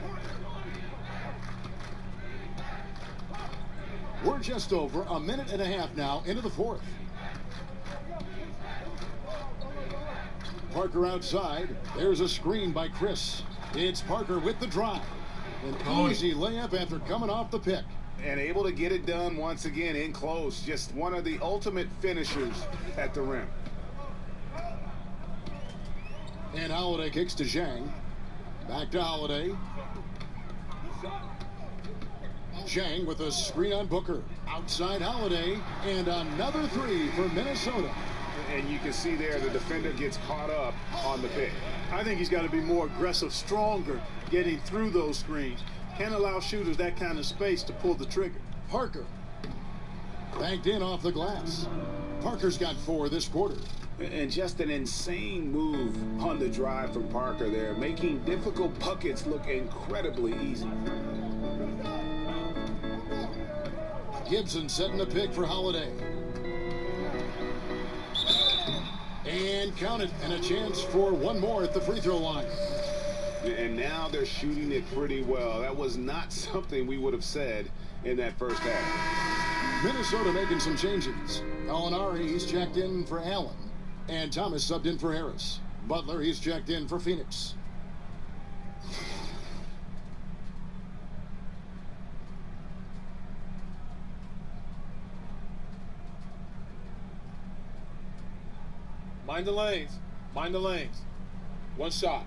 We're just over a minute and a half now into the fourth. Parker outside. There's a screen by Chris. It's Parker with the drive. An easy layup after coming off the pick. And able to get it done once again in close. Just one of the ultimate finishers at the rim. And Holiday kicks to Zhang. Back to Holiday. Zhang with a screen on Booker. Outside Holiday. And another three for Minnesota. And you can see there the defender gets caught up on the pick. I think he's got to be more aggressive, stronger, getting through those screens. Can't allow shooters that kind of space to pull the trigger. Parker. Banked in off the glass. Parker's got 4 this quarter. And just an insane move on the drive from Parker there, making difficult buckets look incredibly easy. Gibson setting the pick for Holiday. And count it, and a chance for one more at the free throw line. And now they're shooting it pretty well. That was not something we would have said in that first half. Minnesota making some changes. Alinari, he's checked in for Allen. And Thomas subbed in for Harris. Butler, he's checked in for Phoenix. Mind the lanes. Mind the lanes. One shot.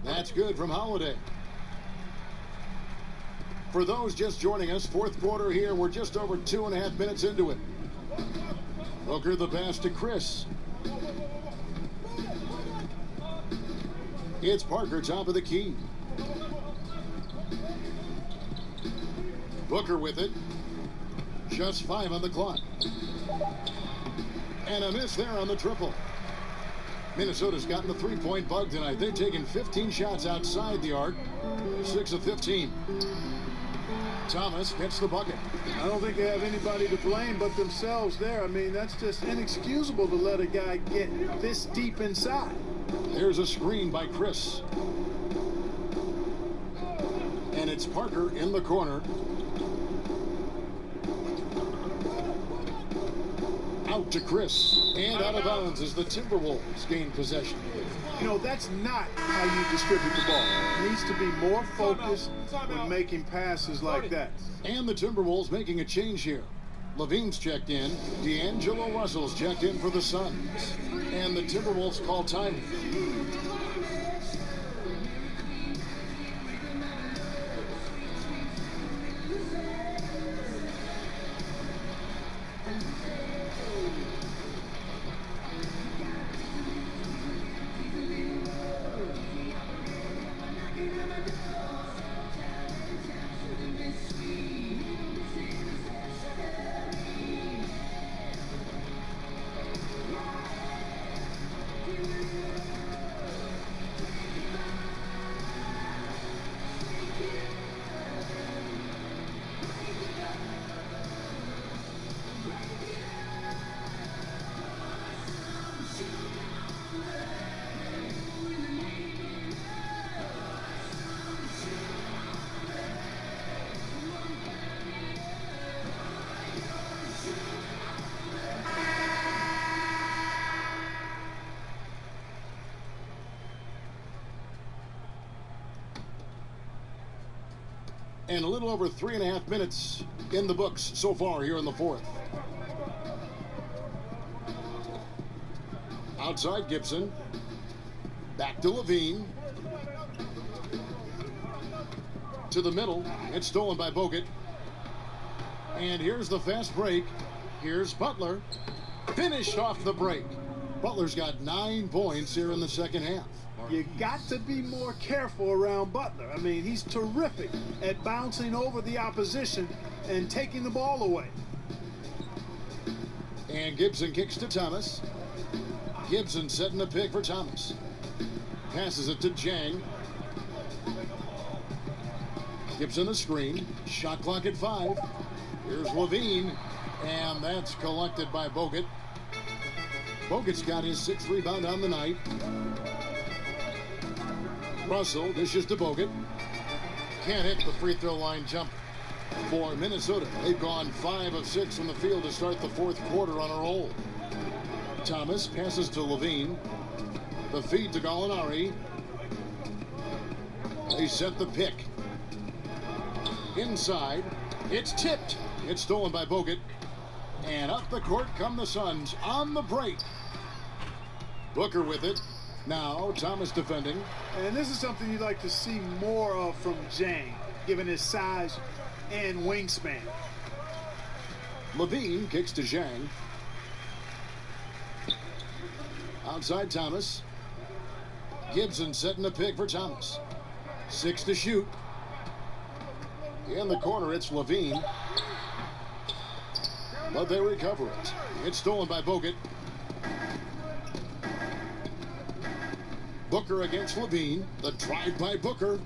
That's good from Holiday. For those just joining us, fourth quarter here. We're just over 2.5 minutes into it. Booker the pass to Chris. It's Parker top of the key. Booker with it. Just 5 on the clock. And a miss there on the triple. Minnesota's gotten the three-point bug tonight. They've taken 15 shots outside the arc. 6 of 15. Thomas gets the bucket. I don't think they have anybody to blame but themselves there. I mean, that's just inexcusable to let a guy get this deep inside. There's a screen by Chris. And it's Parker in the corner. Out to Chris. And out of bounds as the Timberwolves gain possession. You know, that's not how you distribute the ball. It needs to be more focused when making passes like that. And the Timberwolves making a change here. Levine's checked in. D'Angelo Russell's checked in for the Suns. And the Timberwolves call time. And a little over 3.5 minutes in the books so far here in the fourth. Outside Gibson. Back to Levine. to the middle. It's stolen by Bogut. And here's the fast break. Here's Butler. Finished off the break. Butler's got 9 points here in the second half. You got to be more careful around Butler. I mean, he's terrific at bouncing over the opposition and taking the ball away. And Gibson kicks to Thomas. Gibson setting a pick for Thomas. Passes it to Jang. Gibson the screen. Shot clock at 5. Here's Levine. And that's collected by Bogut. Bogut's got his 6th rebound on the night. Russell dishes to Bogut. Can't hit the free throw line jump for Minnesota. They've gone 5 of 6 from the field to start the 4th quarter on a roll. Thomas passes to Levine. The feed to Gallinari. They set the pick. Inside. It's tipped. It's stolen by Bogut. And up the court come the Suns on the break. Booker with it. Now Thomas defending. And this is something you'd like to see more of from Jang, given his size and wingspan. Levine kicks to Zhang. Outside Thomas. Gibson setting a pick for Thomas. 6 to shoot. In the corner, it's Levine. But they recover it. It's stolen by Bogut. Booker against Levine. The drive by Booker.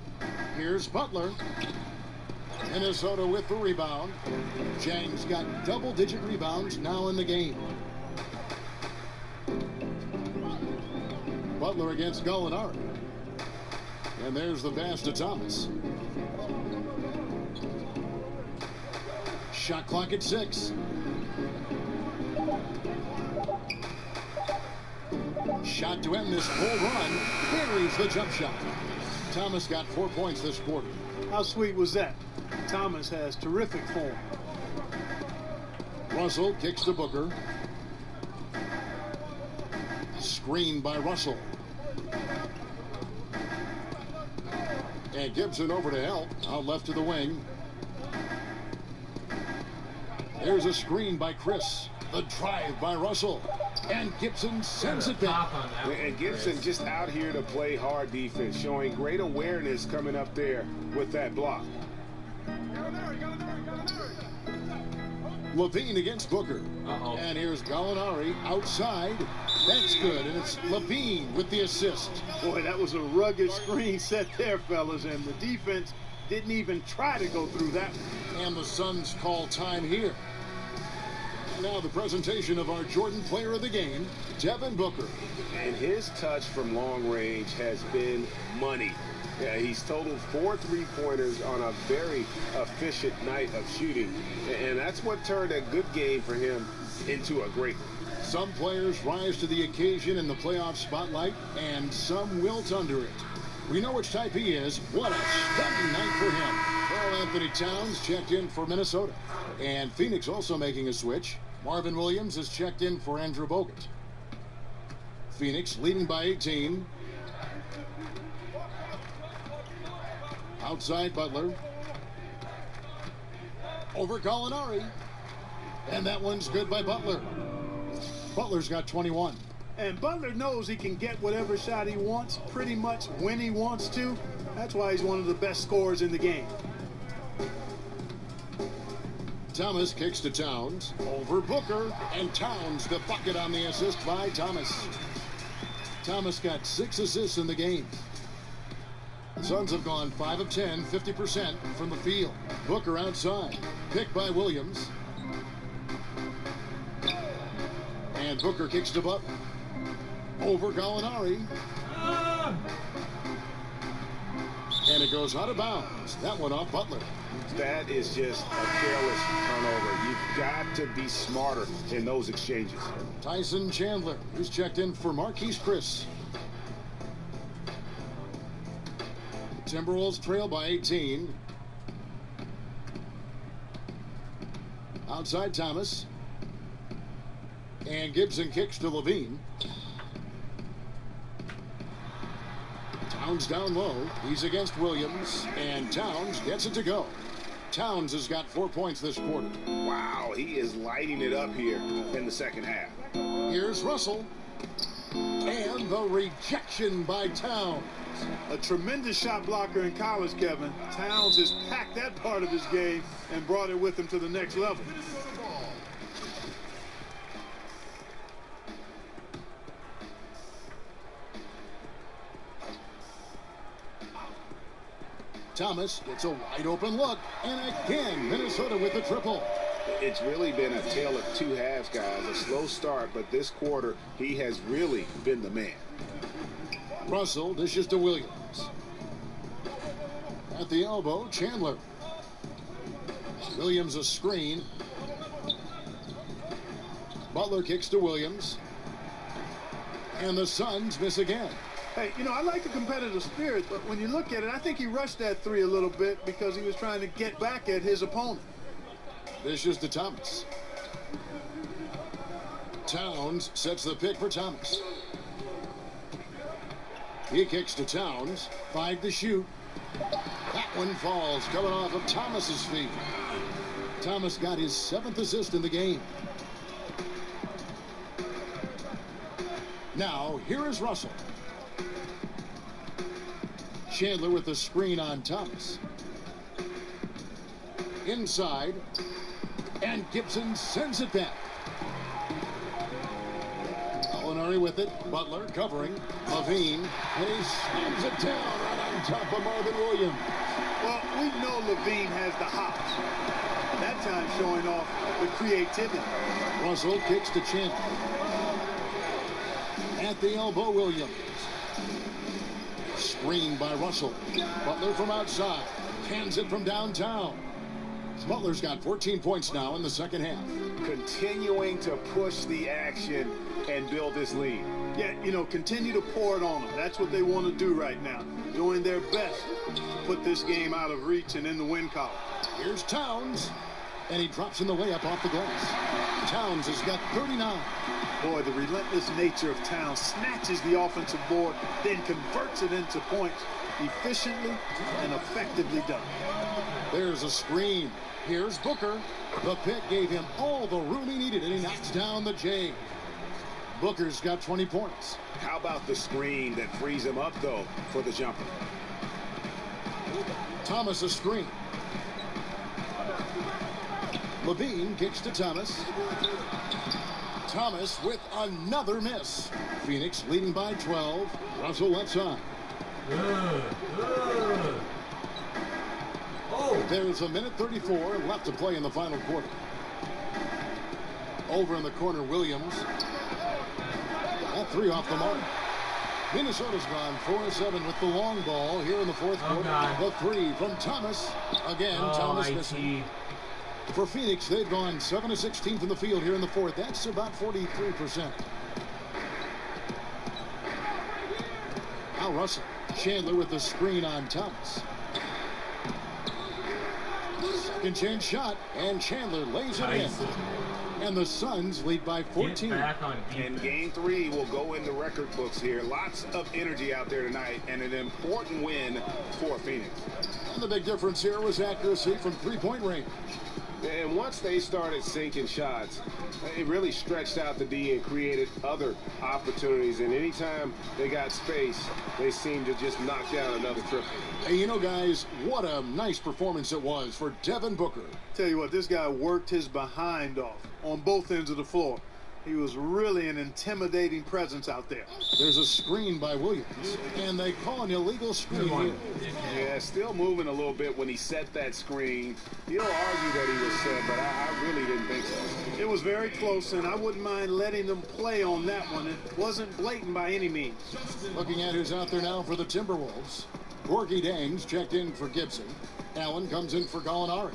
Here's Butler. Minnesota with the rebound. Zhang's got double-digit rebounds now in the game. Butler against Gallinari. And there's the pass to Thomas. Shot clock at 6. Shot to end this full run. Buries the jump shot. Thomas got 4 points this quarter. How sweet was that? Thomas has terrific form. Russell kicks to Booker. Screen by Russell. And Gibson over to help. Out left to the wing. There's a screen by Chris. The drive by Russell. And Gibson sends it back. And Gibson just out here to play hard defense, showing great awareness coming up there with that block. Levine against Booker. And here's Gallinari outside. That's good. And it's Levine with the assist. Boy, that was a rugged screen set there, fellas. And the defense didn't even try to go through that. And the Suns call time here. Now the presentation of our Jordan player of the game, Devin Booker. And his touch from long range has been money. Yeah, he's totaled 4 3-pointers on a very efficient night of shooting. And that's what turned a good game for him into a great one. Some players rise to the occasion in the playoff spotlight, and some wilt under it. We know which type he is. What a stunning night for him. Karl Anthony Towns checked in for Minnesota. And Phoenix also making a switch. Marvin Williams has checked in for Andrew Bogut. Phoenix leading by 18. Outside Butler. Over Gallinari. And that one's good by Butler. Butler's got 21. And Butler knows he can get whatever shot he wants pretty much when he wants to. That's why he's one of the best scorers in the game. Thomas kicks to Towns. Over Booker. And Towns the bucket on the assist by Thomas. Thomas got 6 assists in the game. Suns have gone 5 of 10, 50% from the field. Booker outside. Picked by Williams. And Booker kicks to Butler. Over Gallinari. And it goes out of bounds. That one off Butler. That is just a careless turnover. You've got to be smarter in those exchanges. Tyson Chandler, who's checked in for Marquise Chris. Timberwolves trail by 18. Outside Thomas. And Gibson kicks to Levine. Towns down low. He's against Williams, and Towns gets it to go. Towns has got 4 points this quarter. Wow, he is lighting it up here in the second half. Here's Russell. And the rejection by Towns. A tremendous shot blocker in college, Kevin. Towns has packed that part of his game and brought it with him to the next level. Thomas gets a wide open look, and again, Minnesota with the triple. It's really been a tale of two halves, guys. A slow start, but this quarter, he has really been the man. Russell dishes to Williams. At the elbow, Chandler. Williams a screen. Butler kicks to Williams. And the Suns miss again. Hey, you know, I like the competitive spirit, but when you look at it, I think he rushed that three a little bit because he was trying to get back at his opponent. Dishes to Thomas. Towns sets the pick for Thomas. He kicks to Towns. 5 to shoot. That one falls, coming off of Thomas's feet. Thomas got his 7th assist in the game. Now, here is Russell. Chandler with the screen on Thomas. Inside. And Gibson sends it back. Molinari with it. Butler covering. Levine. And he slams it down right on top of Marvin Williams. Well, we know Levine has the hops. That time showing off the creativity. Russell kicks to Chandler. At the elbow, Williams. Screened by Russell. Butler from outside. Hands it from downtown. Butler's got 14 points now in the second half. Continuing to push the action and build this lead. Yeah, you know, continue to pour it on them. That's what they want to do right now. Doing their best to put this game out of reach and in the win column. Here's Towns. And he drops in the layup off the glass. Towns has got 39. Boy, the relentless nature of Towns snatches the offensive board, then converts it into points efficiently and effectively done. There's a screen. Here's Booker. The pick gave him all the room he needed, and he knocks down the J. Booker's got 20 points. How about the screen that frees him up, though, for the jumper? Thomas a screen. Levine kicks to Thomas. Thomas with another miss. Phoenix leading by 12. Russell left side. Oh. There's a minute 34 left to play in the final quarter. Over in the corner, Williams. That three off the mark. Minnesota's gone 4-7 with the long ball here in the fourth quarter. God. The three from Thomas. Again, Thomas missing. For Phoenix, they've gone 7-16 from the field here in the fourth. That's about 43%. Now Russell. Chandler with the screen on Thomas. Second chance shot, and Chandler lays it in. And the Suns lead by 14. And game 3 will go in the record books here. Lots of energy out there tonight, and an important win for Phoenix. And the big difference here was accuracy from three-point range. And once they started sinking shots, it really stretched out the D and created other opportunities. And anytime they got space, they seemed to just knock down another triple. Hey, you know, guys, what a nice performance it was for Devin Booker. Tell you what, this guy worked his behind off on both ends of the floor. He was really an intimidating presence out there. There's a screen by Williams, and they call an illegal screen here. Yeah, still moving a little bit when he set that screen. You'll argue that he was set, but I really didn't think so. It was very close, and I wouldn't mind letting them play on that one. It wasn't blatant by any means. Looking at who's out there now for the Timberwolves. Gorgie Dangs checked in for Gibson. Allen comes in for Gallinari.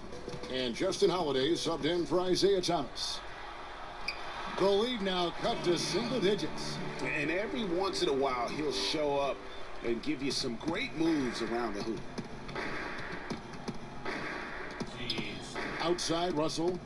And Justin Holiday subbed in for Isaiah Thomas. The lead now cut to single digits. And every once in a while, he'll show up and give you some great moves around the hoop. Jeez. Outside, Russell.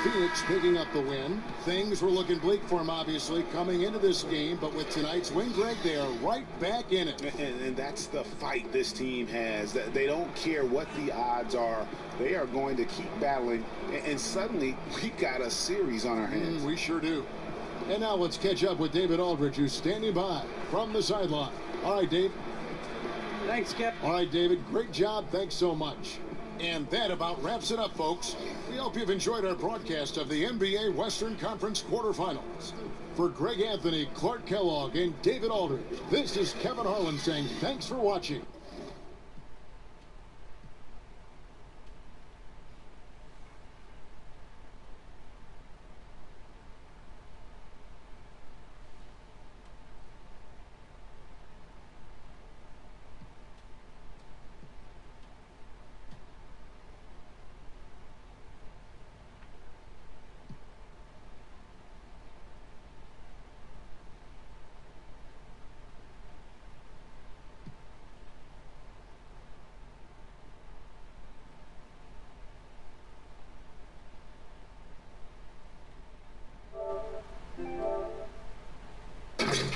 Phoenix picking up the win. Things were looking bleak for him, obviously, coming into this game, but with tonight's win, Greg, they are right back in it. And that's the fight this team has. They don't care what the odds are. They are going to keep battling, and suddenly we got a series on our hands. We sure do. And now let's catch up with David Aldridge, who's standing by from the sideline. All right, Dave. Thanks, Kip. All right, David, great job. Thanks so much. And that about wraps it up, folks. We hope you've enjoyed our broadcast of the NBA Western Conference quarterfinals. For Greg Anthony, Clark Kellogg, and David Aldridge, this is Kevin Harlan saying thanks for watching.